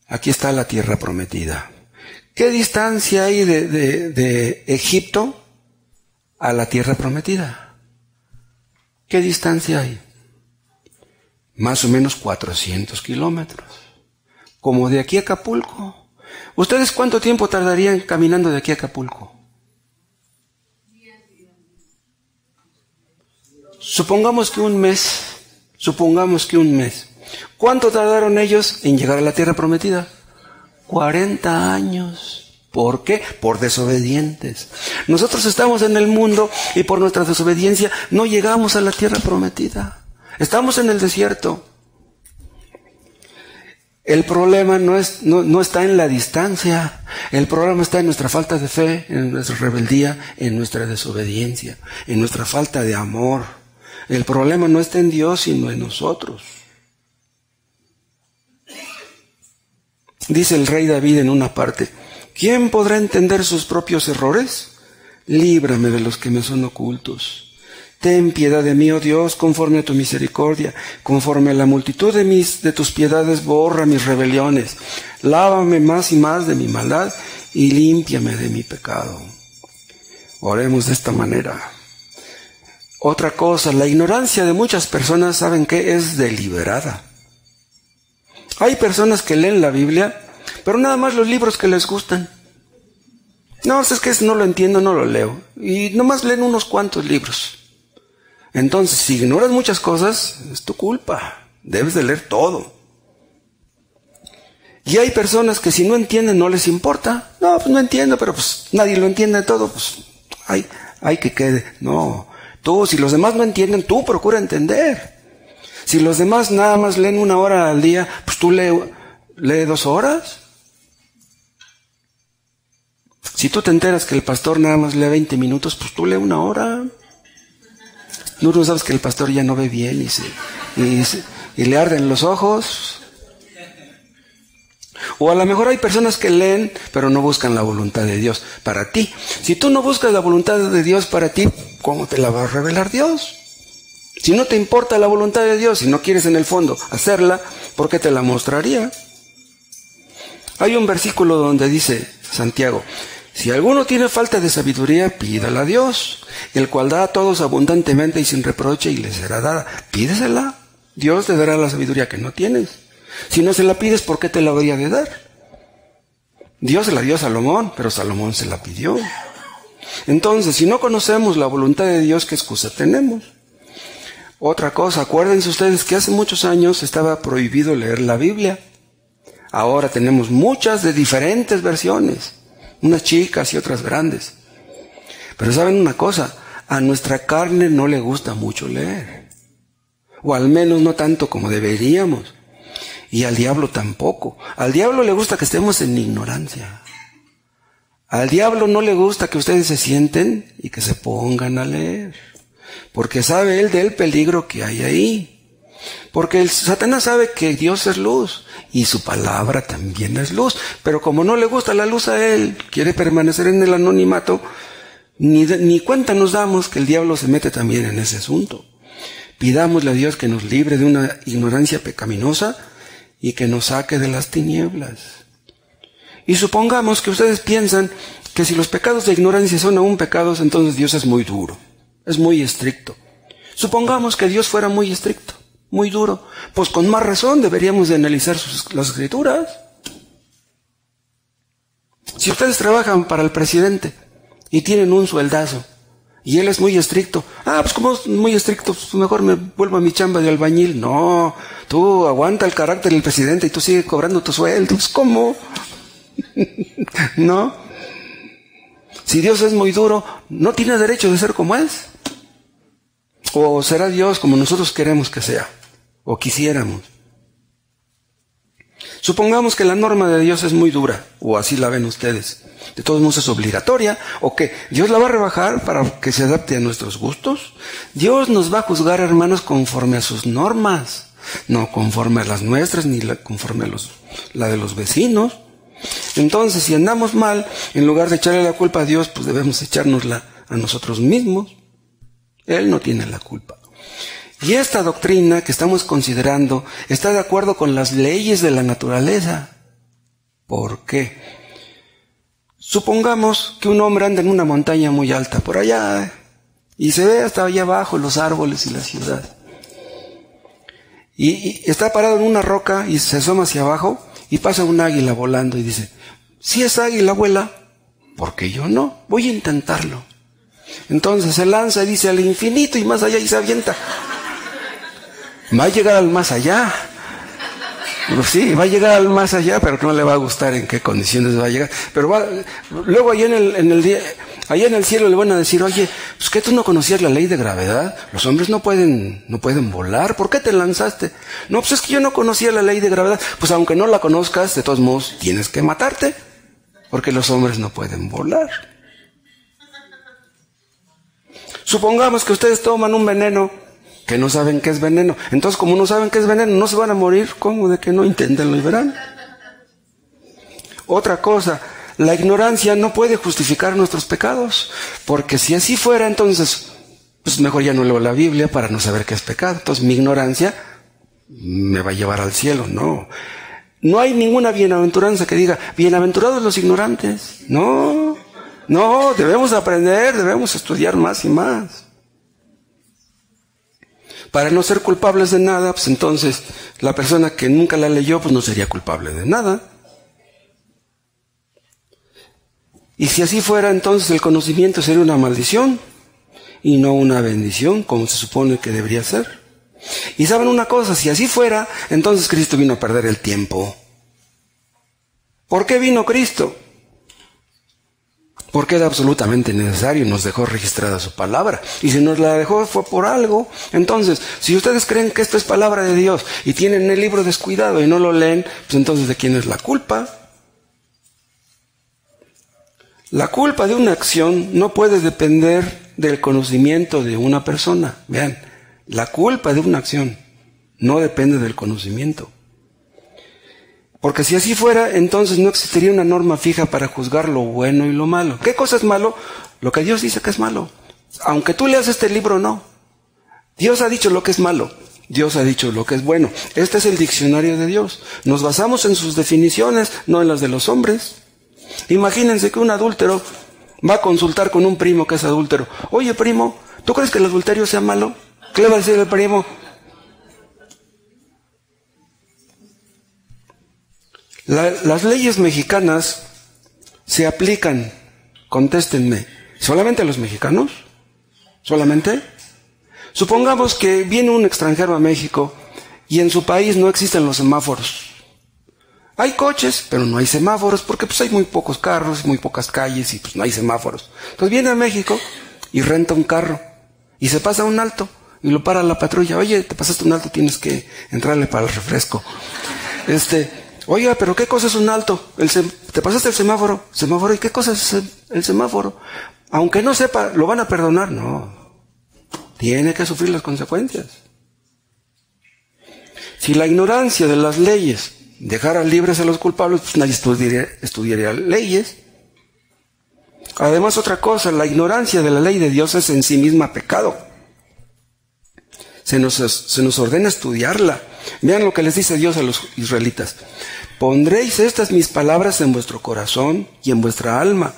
aquí está la tierra prometida. ¿Qué distancia hay de Egipto a la tierra prometida? ¿Qué distancia hay? Más o menos 400 kilómetros. Como de aquí a Acapulco. ¿Ustedes cuánto tiempo tardarían caminando de aquí a Acapulco? Supongamos que un mes. ¿Cuánto tardaron ellos en llegar a la tierra prometida? 40 años. ¿Por qué? Por desobedientes. Nosotros estamos en el mundo y por nuestra desobediencia no llegamos a la tierra prometida. Estamos en el desierto. El problema no está en la distancia. El problema está en nuestra falta de fe, en nuestra rebeldía, en nuestra desobediencia, en nuestra falta de amor. El problema no está en Dios, sino en nosotros. Dice el rey David en una parte: ¿quién podrá entender sus propios errores? Líbrame de los que me son ocultos. Ten piedad de mí, oh Dios, conforme a tu misericordia. Conforme a la multitud de tus piedades, borra mis rebeliones. Lávame más y más de mi maldad y límpiame de mi pecado. Oremos de esta manera. Otra cosa, la ignorancia de muchas personas, ¿saben qué? Es deliberada. Hay personas que leen la Biblia, pero nada más los libros que les gustan. No, es que no lo entiendo, no lo leo. Y nomás leen unos cuantos libros. Entonces, si ignoras muchas cosas, es tu culpa. Debes de leer todo. Y hay personas que si no entienden, no les importa. No, pues no entiendo, pero pues nadie lo entiende todo. Pues hay que quede. No, tú, si los demás no entienden, tú procura entender. Si los demás nada más leen 1 hora al día, pues tú lee 2 horas. Si tú te enteras que el pastor nada más lee 20 minutos, pues tú lee 1 hora. No sabes que el pastor ya no ve bien y le arden los ojos. O a lo mejor hay personas que leen, pero no buscan la voluntad de Dios para ti. Si tú no buscas la voluntad de Dios para ti, ¿cómo te la va a revelar Dios? Si no te importa la voluntad de Dios, si no quieres en el fondo hacerla, ¿por qué te la mostraría? Hay un versículo donde dice Santiago: si alguno tiene falta de sabiduría, pídala a Dios, el cual da a todos abundantemente y sin reproche, y le será dada. Pídesela. Dios te dará la sabiduría que no tienes. Si no se la pides, ¿por qué te la habría de dar? Dios se la dio a Salomón, pero Salomón se la pidió. Entonces, si no conocemos la voluntad de Dios, ¿qué excusa tenemos? Otra cosa, acuérdense ustedes que hace muchos años estaba prohibido leer la Biblia. Ahora tenemos muchas de diferentes versiones. Unas chicas y otras grandes. Pero ¿saben una cosa? A nuestra carne no le gusta mucho leer. O al menos no tanto como deberíamos. Y al diablo tampoco. Al diablo le gusta que estemos en ignorancia. Al diablo no le gusta que ustedes se sienten y que se pongan a leer. Porque sabe él del peligro que hay ahí. Porque Satanás sabe que Dios es luz y su palabra también es luz, pero como no le gusta la luz a él, quiere permanecer en el anonimato, ni cuenta nos damos que el diablo se mete también en ese asunto. Pidámosle a Dios que nos libre de una ignorancia pecaminosa y que nos saque de las tinieblas. Y supongamos que ustedes piensan que si los pecados de ignorancia son aún pecados, entonces Dios es muy duro, es muy estricto. Supongamos que Dios fuera muy estricto, muy duro, pues con más razón deberíamos de analizar las escrituras. Si ustedes trabajan para el presidente y tienen un sueldazo y él es muy estricto, pues como es muy estricto, pues mejor me vuelvo a mi chamba de albañil. No, tú aguanta el carácter del presidente y tú sigues cobrando tu sueldo. Pues ¿cómo? ¿No? Si Dios es muy duro, ¿no tiene derecho de ser como es? ¿O será Dios como nosotros queremos que sea? ¿O quisiéramos? Supongamos que la norma de Dios es muy dura, o así la ven ustedes. De todos modos es obligatoria, o que Dios la va a rebajar para que se adapte a nuestros gustos. Dios nos va a juzgar, hermanos, conforme a sus normas, no conforme a las nuestras, ni conforme a la de los vecinos. Entonces, si andamos mal, en lugar de echarle la culpa a Dios, pues debemos echárnosla a nosotros mismos. Él no tiene la culpa. Y esta doctrina que estamos considerando está de acuerdo con las leyes de la naturaleza. ¿Por qué? Supongamos que un hombre anda en una montaña muy alta, por allá, y se ve hasta allá abajo los árboles y la ciudad. Y está parado en una roca y se asoma hacia abajo y pasa un águila volando y dice: si esa águila vuela, ¿por qué yo no? Voy a intentarlo. Entonces se lanza y dice: al infinito y más allá, y se avienta. Va a llegar al más allá. Pues sí, va a llegar al más allá, pero no le va a gustar en qué condiciones va a llegar. Pero luego allá allá en el cielo le van a decir, oye, pues que tú no conocías la ley de gravedad. Los hombres no pueden volar. ¿Por qué te lanzaste? No, pues es que yo no conocía la ley de gravedad. Pues aunque no la conozcas, de todos modos tienes que matarte, porque los hombres no pueden volar. Supongamos que ustedes toman un veneno que no saben qué es veneno. Entonces, como no saben qué es veneno, no se van a morir. ¿Cómo de que no? Inténtenlo y verán. Otra cosa, la ignorancia no puede justificar nuestros pecados, porque si así fuera, entonces, pues mejor ya no leo la Biblia para no saber qué es pecado. Entonces, mi ignorancia me va a llevar al cielo. No. No hay ninguna bienaventuranza que diga, bienaventurados los ignorantes. No, debemos aprender, debemos estudiar más y más. Para no ser culpables de nada, pues entonces la persona que nunca la leyó, pues no sería culpable de nada. Y si así fuera, entonces el conocimiento sería una maldición y no una bendición, como se supone que debería ser. Y saben una cosa, si así fuera, entonces Cristo vino a perder el tiempo. ¿Por qué vino Cristo? Porque era absolutamente necesario y nos dejó registrada su palabra. Y si nos la dejó fue por algo. Entonces, si ustedes creen que esto es palabra de Dios y tienen el libro descuidado y no lo leen, pues entonces ¿de quién es la culpa? La culpa de una acción no puede depender del conocimiento de una persona. Vean, la culpa de una acción no depende del conocimiento. Porque si así fuera, entonces no existiría una norma fija para juzgar lo bueno y lo malo. ¿Qué cosa es malo? Lo que Dios dice que es malo. Aunque tú leas este libro, no. Dios ha dicho lo que es malo. Dios ha dicho lo que es bueno. Este es el diccionario de Dios. Nos basamos en sus definiciones, no en las de los hombres. Imagínense que un adúltero va a consultar con un primo que es adúltero. Oye, primo, ¿tú crees que el adulterio sea malo? ¿Qué le va a decir el primo? Las leyes mexicanas se aplican, contéstenme, ¿solamente a los mexicanos? ¿Solamente? Supongamos que viene un extranjero a México y en su país no existen los semáforos. Hay coches, pero no hay semáforos porque pues hay muy pocos carros, muy pocas calles y pues no hay semáforos. Entonces viene a México y renta un carro y se pasa un alto y lo para la patrulla. Oye, te pasaste un alto, tienes que entrarle para el refresco. Oiga, pero ¿qué cosa es un alto? ¿Te pasaste el semáforo? ¿Semáforo? ¿Y qué cosa es el semáforo? Aunque no sepa, ¿lo van a perdonar? No. Tiene que sufrir las consecuencias. Si la ignorancia de las leyes dejara libres a los culpables, pues nadie estudiaría leyes. Además, otra cosa, la ignorancia de la ley de Dios es en sí misma pecado. Se nos ordena estudiarla. Vean lo que les dice Dios a los israelitas. Pondréis estas mis palabras en vuestro corazón y en vuestra alma,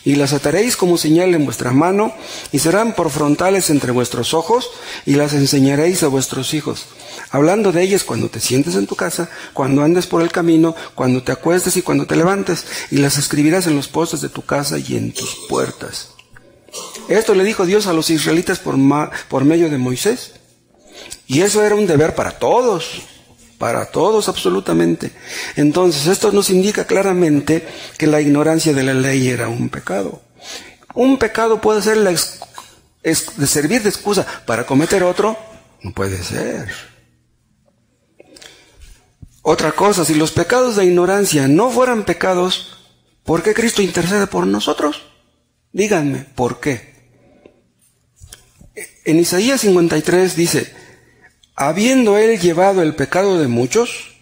y las ataréis como señal en vuestra mano, y serán por frontales entre vuestros ojos, y las enseñaréis a vuestros hijos, hablando de ellas cuando te sientes en tu casa, cuando andes por el camino, cuando te acuestes y cuando te levantes, y las escribirás en los postes de tu casa y en tus puertas. Esto le dijo Dios a los israelitas por medio de Moisés. Y eso era un deber para todos absolutamente. Entonces, esto nos indica claramente que la ignorancia de la ley era un pecado. Un pecado puede ser de servir de excusa para cometer otro, no puede ser. Otra cosa, si los pecados de ignorancia no fueran pecados, ¿por qué Cristo intercede por nosotros? Díganme, ¿por qué? En Isaías 53 dice: habiendo él llevado el pecado de muchos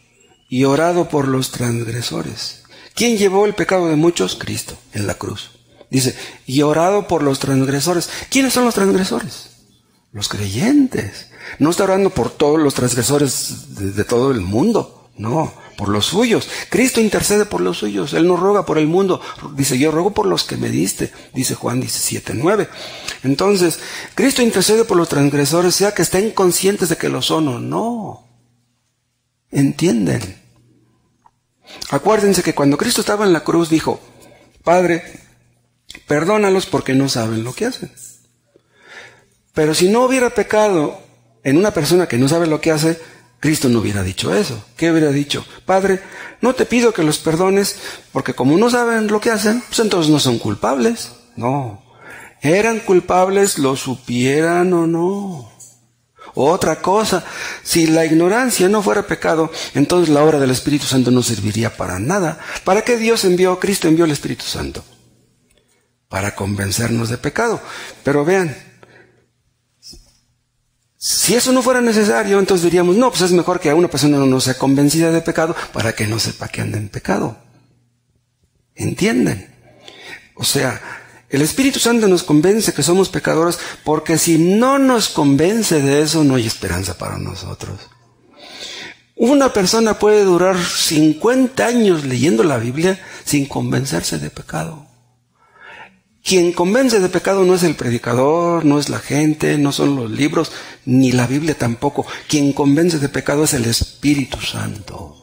y orado por los transgresores. ¿Quién llevó el pecado de muchos? Cristo, en la cruz. Dice, y orado por los transgresores. ¿Quiénes son los transgresores? Los creyentes. No está orando por todos los transgresores de todo el mundo. No, por los suyos. Cristo intercede por los suyos. Él no roga por el mundo. Dice, yo ruego por los que me diste. Dice Juan 17:9. Entonces, Cristo intercede por los transgresores, sea que estén conscientes de que lo son o no. ¿Entienden? Acuérdense que cuando Cristo estaba en la cruz dijo, Padre, perdónalos porque no saben lo que hacen. Pero si no hubiera pecado en una persona que no sabe lo que hace, Cristo no hubiera dicho eso. ¿Qué hubiera dicho? Padre, no te pido que los perdones, porque como no saben lo que hacen, pues entonces no son culpables. No. Eran culpables, lo supieran o no. Otra cosa, si la ignorancia no fuera pecado, entonces la obra del Espíritu Santo no serviría para nada. ¿Para qué Cristo envió el Espíritu Santo? Para convencernos de pecado. Pero vean, si eso no fuera necesario, entonces diríamos, no, pues es mejor que a una persona no sea convencida de pecado para que no sepa que anda en pecado. ¿Entienden? O sea, el Espíritu Santo nos convence que somos pecadores, porque si no nos convence de eso, no hay esperanza para nosotros. Una persona puede durar 50 años leyendo la Biblia sin convencerse de pecado. Quien convence de pecado no es el predicador, no es la gente, no son los libros, ni la Biblia tampoco. Quien convence de pecado es el Espíritu Santo.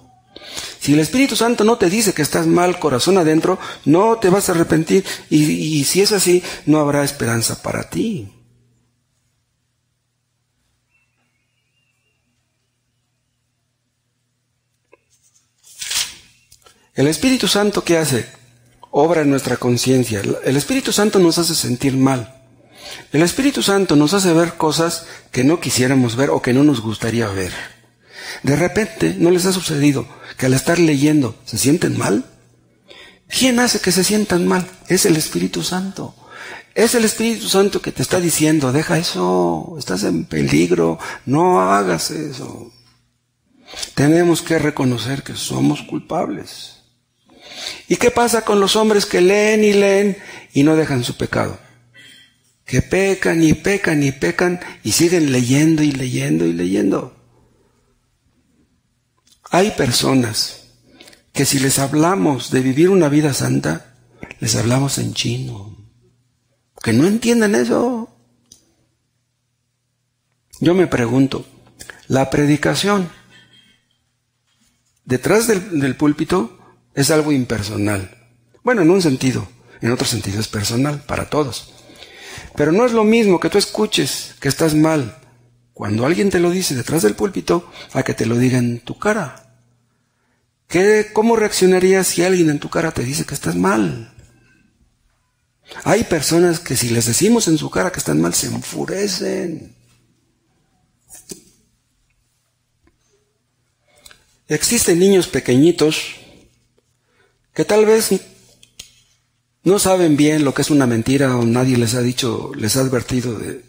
Si el Espíritu Santo no te dice que estás mal corazón adentro, no te vas a arrepentir, y si es así, no habrá esperanza para ti. El Espíritu Santo, ¿qué hace? Obra en nuestra conciencia. El Espíritu Santo nos hace sentir mal. El Espíritu Santo nos hace ver cosas que no quisiéramos ver o que no nos gustaría ver. De repente, ¿no les ha sucedido que al estar leyendo se sienten mal? ¿Quién hace que se sientan mal? Es el Espíritu Santo. Es el Espíritu Santo que te está diciendo, deja eso, estás en peligro, no hagas eso. Tenemos que reconocer que somos culpables. ¿Y qué pasa con los hombres que leen y no dejan su pecado? Que pecan y pecan y pecan y siguen leyendo y leyendo y leyendo. Hay personas que si les hablamos de vivir una vida santa, les hablamos en chino. Que no entienden eso. Yo me pregunto, la predicación detrás del púlpito es algo impersonal. Bueno, en un sentido, en otro sentido es personal para todos. Pero no es lo mismo que tú escuches que estás mal cuando alguien te lo dice detrás del púlpito a que te lo diga en tu cara. ¿Cómo reaccionarías si alguien en tu cara te dice que estás mal? Hay personas que si les decimos en su cara que están mal, se enfurecen. Existen niños pequeñitos que tal vez no saben bien lo que es una mentira o nadie les ha dicho, les ha advertido de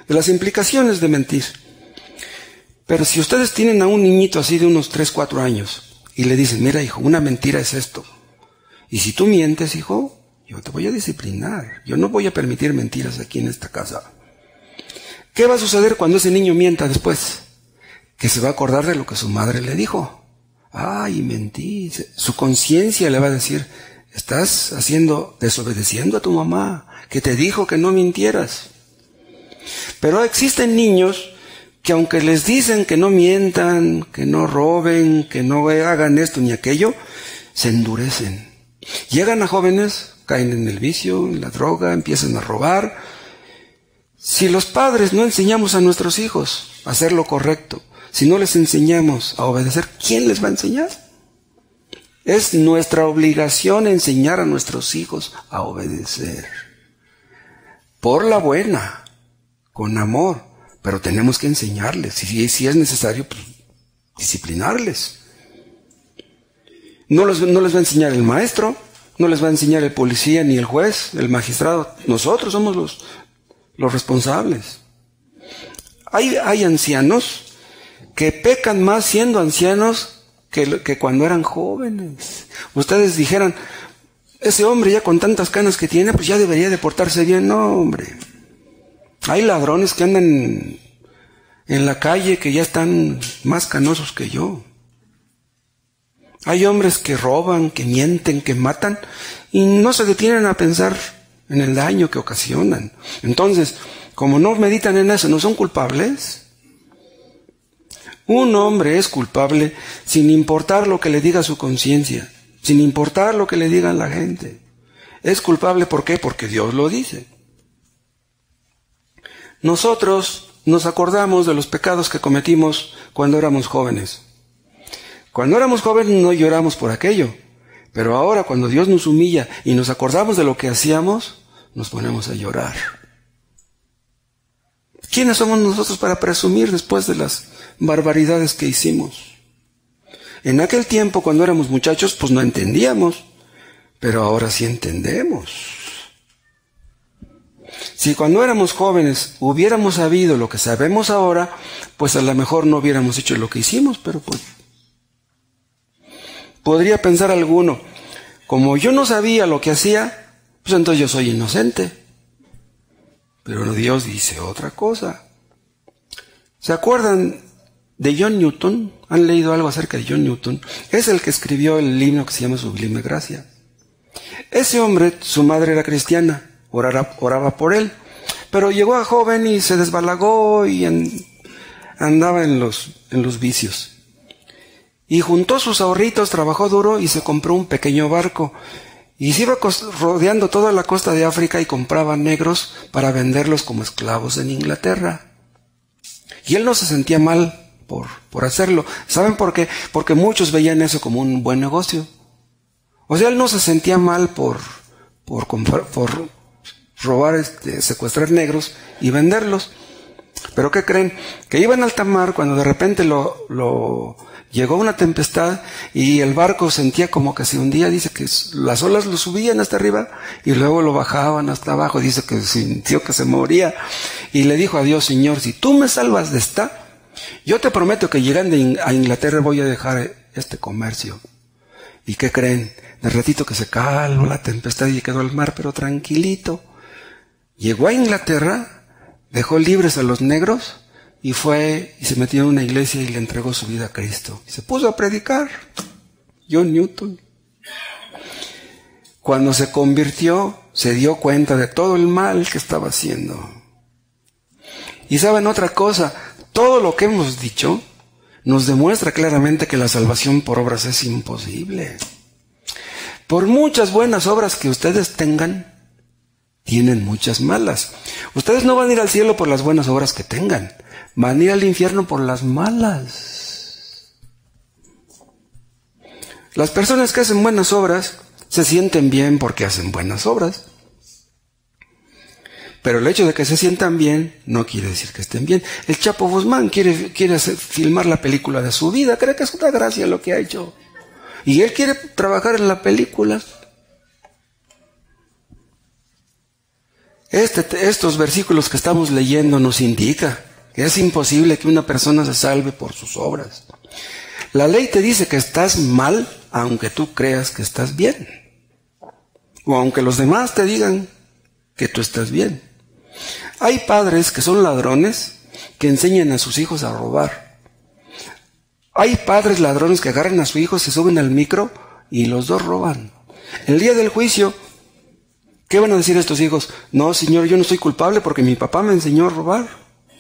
las implicaciones de mentir. Pero si ustedes tienen a un niñito así de unos 3, 4 años y le dicen, mira hijo, una mentira es esto. Y si tú mientes, hijo, yo te voy a disciplinar. Yo no voy a permitir mentiras aquí en esta casa. ¿Qué va a suceder cuando ese niño mienta después? Que se va a acordar de lo que su madre le dijo. Ay, mentí. Su conciencia le va a decir, estás desobedeciendo a tu mamá, que te dijo que no mintieras. Pero existen niños que aunque les dicen que no mientan, que no roben, que no hagan esto ni aquello, se endurecen. Llegan a jóvenes, caen en el vicio, en la droga, empiezan a robar. Si los padres no enseñamos a nuestros hijos a hacer lo correcto, si no les enseñamos a obedecer, ¿quién les va a enseñar? Es nuestra obligación enseñar a nuestros hijos a obedecer. Por la buena, con amor, pero tenemos que enseñarles. Si es necesario, pues, disciplinarles. No les va a enseñar el maestro, no les va a enseñar el policía, ni el juez, el magistrado. Nosotros somos los responsables. Hay ancianos que pecan más siendo ancianos que cuando eran jóvenes. Ustedes dijeran, ese hombre ya con tantas canas que tiene, pues ya debería de portarse bien. No, hombre. Hay ladrones que andan en la calle que ya están más canosos que yo. Hay hombres que roban, que mienten, que matan y no se detienen a pensar en el daño que ocasionan. Entonces, como no meditan en eso, ¿no son culpables? Un hombre es culpable sin importar lo que le diga su conciencia, sin importar lo que le diga la gente. Es culpable, ¿por qué? Porque Dios lo dice. Nosotros nos acordamos de los pecados que cometimos cuando éramos jóvenes. Cuando éramos jóvenes no lloramos por aquello, pero ahora cuando Dios nos humilla y nos acordamos de lo que hacíamos, nos ponemos a llorar. ¿Quiénes somos nosotros para presumir después de las barbaridades que hicimos? En aquel tiempo, cuando éramos muchachos, pues no entendíamos, pero ahora sí entendemos. Si cuando éramos jóvenes hubiéramos sabido lo que sabemos ahora, pues a lo mejor no hubiéramos hecho lo que hicimos, pero pues podría pensar alguno, como yo no sabía lo que hacía, pues entonces yo soy inocente. Pero Dios dice otra cosa. ¿Se acuerdan de John Newton? ¿Han leído algo acerca de John Newton? Es el que escribió el himno que se llama Sublime Gracia. Ese hombre, su madre era cristiana, oraba por él, pero llegó a joven y se desbalagó y andaba en los vicios. Y juntó sus ahorritos, trabajó duro y se compró un pequeño barco. Y se iba rodeando toda la costa de África y compraba negros para venderlos como esclavos en Inglaterra. Y él no se sentía mal por hacerlo. ¿Saben por qué? Porque muchos veían eso como un buen negocio. O sea, él no se sentía mal por robar, secuestrar negros y venderlos. Pero ¿qué creen? Que iba en alta mar cuando de repente llegó una tempestad y el barco sentía como que se hundía. Dice que las olas lo subían hasta arriba y luego lo bajaban hasta abajo. Dice que sintió que se moría y le dijo a Dios: Señor, si tú me salvas de esta, yo te prometo que llegando a Inglaterra voy a dejar este comercio. ¿Y qué creen? De ratito que se calmó la tempestad y quedó el mar, pero tranquilito. Llegó a Inglaterra, dejó libres a los negros y fue y se metió en una iglesia y le entregó su vida a Cristo. Y se puso a predicar. John Newton. Cuando se convirtió, se dio cuenta de todo el mal que estaba haciendo. Y saben otra cosa, todo lo que hemos dicho nos demuestra claramente que la salvación por obras es imposible. Por muchas buenas obras que ustedes tengan, tienen muchas malas. Ustedes no van a ir al cielo por las buenas obras que tengan, van a ir al infierno por las malas. Las personas que hacen buenas obras se sienten bien porque hacen buenas obras. Pero el hecho de que se sientan bien no quiere decir que estén bien. El Chapo Guzmán quiere filmar la película de su vida, cree que es una gracia lo que ha hecho. Y él quiere trabajar en la película. Estos versículos que estamos leyendo nos indica que es imposible que una persona se salve por sus obras. La ley te dice que estás mal aunque tú creas que estás bien. O aunque los demás te digan que tú estás bien. Hay padres que son ladrones que enseñan a sus hijos a robar. Hay padres ladrones que agarran a su hijo, se suben al micro y los dos roban. El día del juicio, ¿qué van a decir estos hijos? No, señor, yo no soy culpable porque mi papá me enseñó a robar.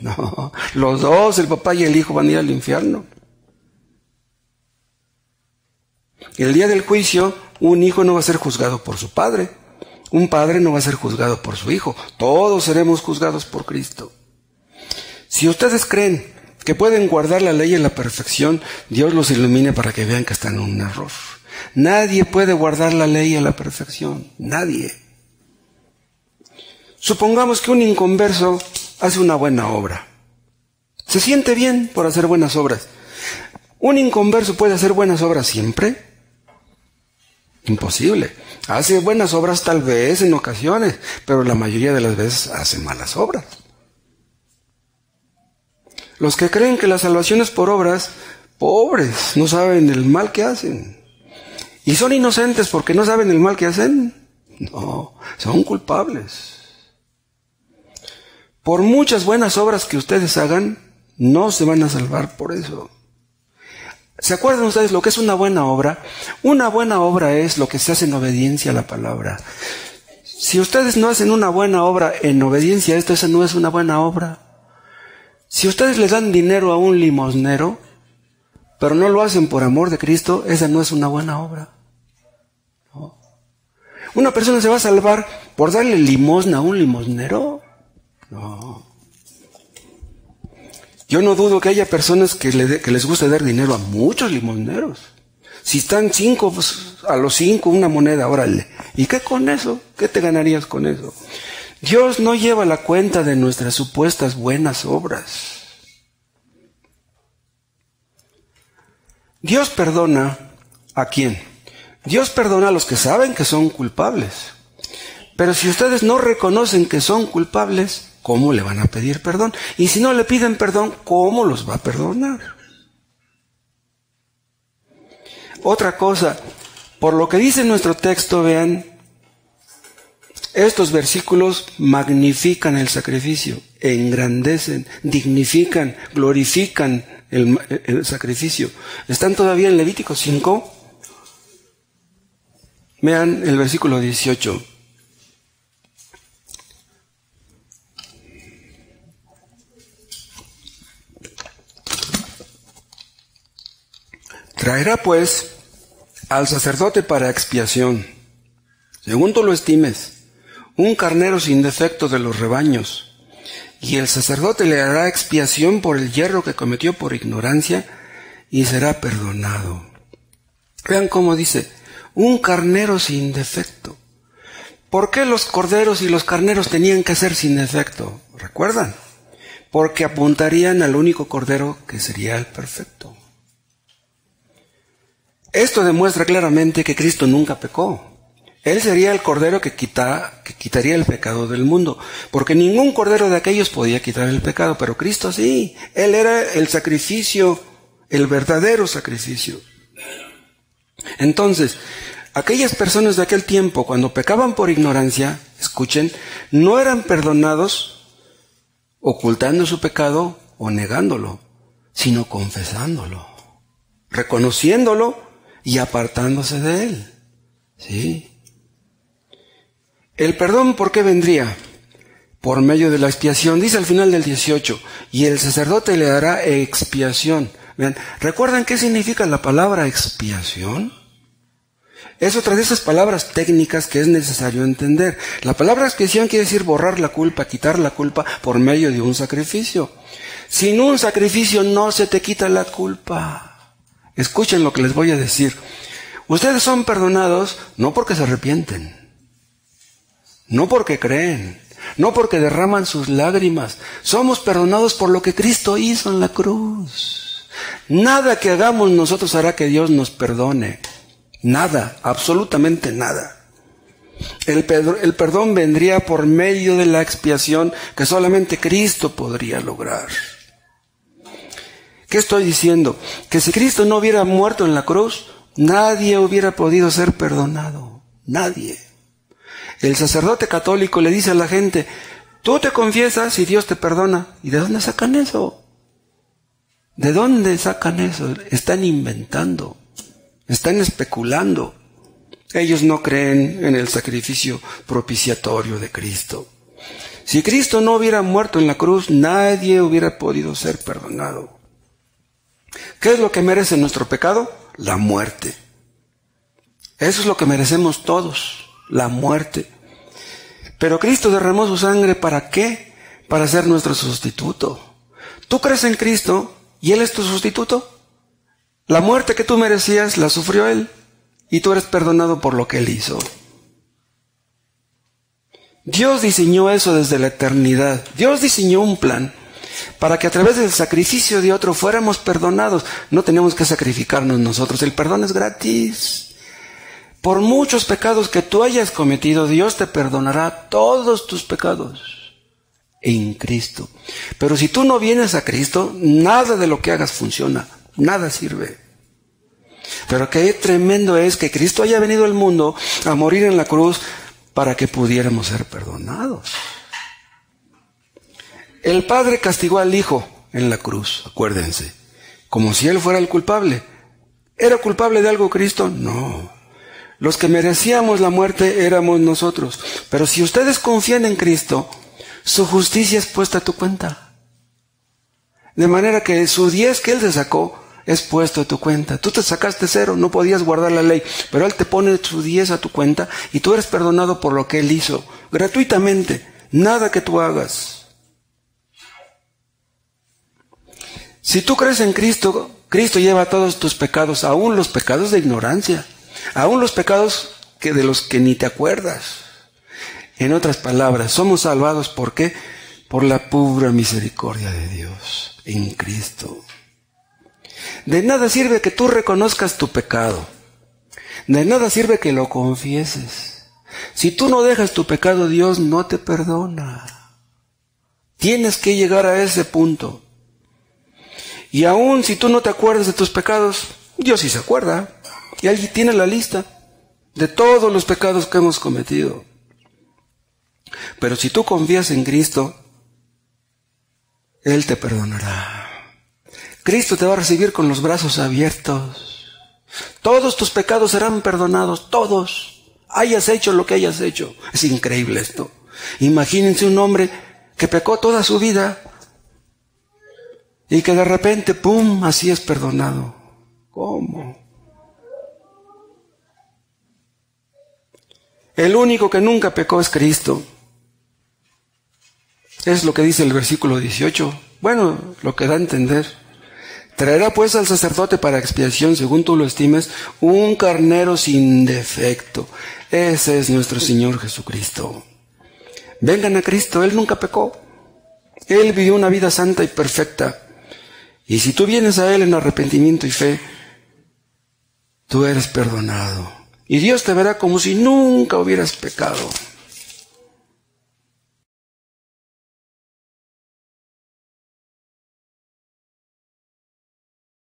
No, los dos, el papá y el hijo, van a ir al infierno. El día del juicio, un hijo no va a ser juzgado por su padre. Un padre no va a ser juzgado por su hijo. Todos seremos juzgados por Cristo. Si ustedes creen que pueden guardar la ley en la perfección, Dios los ilumine para que vean que están en un error. Nadie puede guardar la ley a la perfección. Nadie. Supongamos que un inconverso hace una buena obra. Se siente bien por hacer buenas obras. ¿Un inconverso puede hacer buenas obras siempre? Imposible. Hace buenas obras tal vez en ocasiones, pero la mayoría de las veces hace malas obras. Los que creen que la salvación es por obras, pobres, no saben el mal que hacen. Y son inocentes porque no saben el mal que hacen. No, son culpables. Por muchas buenas obras que ustedes hagan, no se van a salvar por eso. ¿Se acuerdan ustedes lo que es una buena obra? Una buena obra es lo que se hace en obediencia a la palabra. Si ustedes no hacen una buena obra en obediencia a esto, esa no es una buena obra. Si ustedes le dan dinero a un limosnero, pero no lo hacen por amor de Cristo, esa no es una buena obra. ¿No? ¿Una persona se va a salvar por darle limosna a un limosnero? No. Yo no dudo que haya personas que les guste dar dinero a muchos limosneros. Si están 5, pues a los 5 una moneda, órale. ¿Y qué con eso? ¿Qué te ganarías con eso? Dios no lleva la cuenta de nuestras supuestas buenas obras. Dios perdona ¿a quién? Dios perdona a los que saben que son culpables. Pero si ustedes no reconocen que son culpables, ¿cómo le van a pedir perdón? Y si no le piden perdón, ¿cómo los va a perdonar? Otra cosa, por lo que dice nuestro texto, vean, estos versículos magnifican el sacrificio, engrandecen, dignifican, glorifican el sacrificio. Están todavía en Levítico 5. Vean el versículo 18. Traerá pues al sacerdote para expiación, según tú lo estimes, un carnero sin defecto de los rebaños, y el sacerdote le hará expiación por el yerro que cometió por ignorancia, y será perdonado. Vean cómo dice, un carnero sin defecto. ¿Por qué los corderos y los carneros tenían que ser sin defecto? ¿Recuerdan? Porque apuntarían al único cordero que sería el perfecto. Esto demuestra claramente que Cristo nunca pecó. Él sería el cordero que quitaría el pecado del mundo, porque ningún cordero de aquellos podía quitar el pecado, pero Cristo sí. Él era el sacrificio, el verdadero sacrificio. Entonces, aquellas personas de aquel tiempo, cuando pecaban por ignorancia, escuchen, no eran perdonados ocultando su pecado o negándolo, sino confesándolo, reconociéndolo y apartándose de él. ¿Sí? El perdón, ¿por qué vendría? Por medio de la expiación. Dice al final del 18, y el sacerdote le hará expiación. Vean, ¿recuerdan qué significa la palabra expiación? Es otra de esas palabras técnicas que es necesario entender. La palabra expiación quiere decir borrar la culpa, quitar la culpa por medio de un sacrificio. Sin un sacrificio no se te quita la culpa. Escuchen lo que les voy a decir. Ustedes son perdonados no porque se arrepienten, no porque creen, no porque derraman sus lágrimas. Somos perdonados por lo que Cristo hizo en la cruz. Nada que hagamos nosotros hará que Dios nos perdone. Nada, absolutamente nada. El perdón vendría por medio de la expiación que solamente Cristo podría lograr. ¿Qué estoy diciendo? Que si Cristo no hubiera muerto en la cruz, nadie hubiera podido ser perdonado. Nadie. El sacerdote católico le dice a la gente, tú te confiesas y Dios te perdona. ¿Y de dónde sacan eso? ¿De dónde sacan eso? Están inventando. Están especulando. Ellos no creen en el sacrificio propiciatorio de Cristo. Si Cristo no hubiera muerto en la cruz, nadie hubiera podido ser perdonado. ¿Qué es lo que merece nuestro pecado? La muerte. Eso es lo que merecemos todos, la muerte. Pero Cristo derramó su sangre, ¿para qué? Para ser nuestro sustituto. ¿Tú crees en Cristo y Él es tu sustituto? La muerte que tú merecías la sufrió Él y tú eres perdonado por lo que Él hizo. Dios diseñó eso desde la eternidad. Dios diseñó un plan para que a través del sacrificio de otro fuéramos perdonados. No tenemos que sacrificarnos nosotros. El perdón es gratis. Por muchos pecados que tú hayas cometido, Dios te perdonará todos tus pecados en Cristo. Pero si tú no vienes a Cristo, nada de lo que hagas funciona. Nada sirve. Pero qué tremendo es que Cristo haya venido al mundo a morir en la cruz para que pudiéramos ser perdonados. El Padre castigó al Hijo en la cruz, acuérdense, como si Él fuera el culpable. ¿Era culpable de algo Cristo? No. Los que merecíamos la muerte éramos nosotros. Pero si ustedes confían en Cristo, su justicia es puesta a tu cuenta. De manera que su 10 que Él te sacó es puesto a tu cuenta. Tú te sacaste 0, no podías guardar la ley, pero Él te pone su 10 a tu cuenta y tú eres perdonado por lo que Él hizo, gratuitamente, nada que tú hagas. Si tú crees en Cristo, Cristo lleva todos tus pecados, aún los pecados de ignorancia, aún los pecados de los que ni te acuerdas. En otras palabras, somos salvados, ¿por qué? Por la pura misericordia de Dios en Cristo. De nada sirve que tú reconozcas tu pecado. De nada sirve que lo confieses. Si tú no dejas tu pecado, Dios no te perdona. Tienes que llegar a ese punto. Y aún si tú no te acuerdas de tus pecados, Dios sí se acuerda. Y allí tiene la lista de todos los pecados que hemos cometido. Pero si tú confías en Cristo, Él te perdonará. Cristo te va a recibir con los brazos abiertos. Todos tus pecados serán perdonados, todos. Hayas hecho lo que hayas hecho. Es increíble esto. Imagínense un hombre que pecó toda su vida y que de repente, ¡pum!, así es perdonado. ¿Cómo? El único que nunca pecó es Cristo. Es lo que dice el versículo 18. Bueno, lo que da a entender. Traerá pues al sacerdote para expiación, según tú lo estimes, un carnero sin defecto. Ese es nuestro Señor Jesucristo. Vengan a Cristo, Él nunca pecó. Él vivió una vida santa y perfecta. Y si tú vienes a Él en arrepentimiento y fe, tú eres perdonado. Y Dios te verá como si nunca hubieras pecado.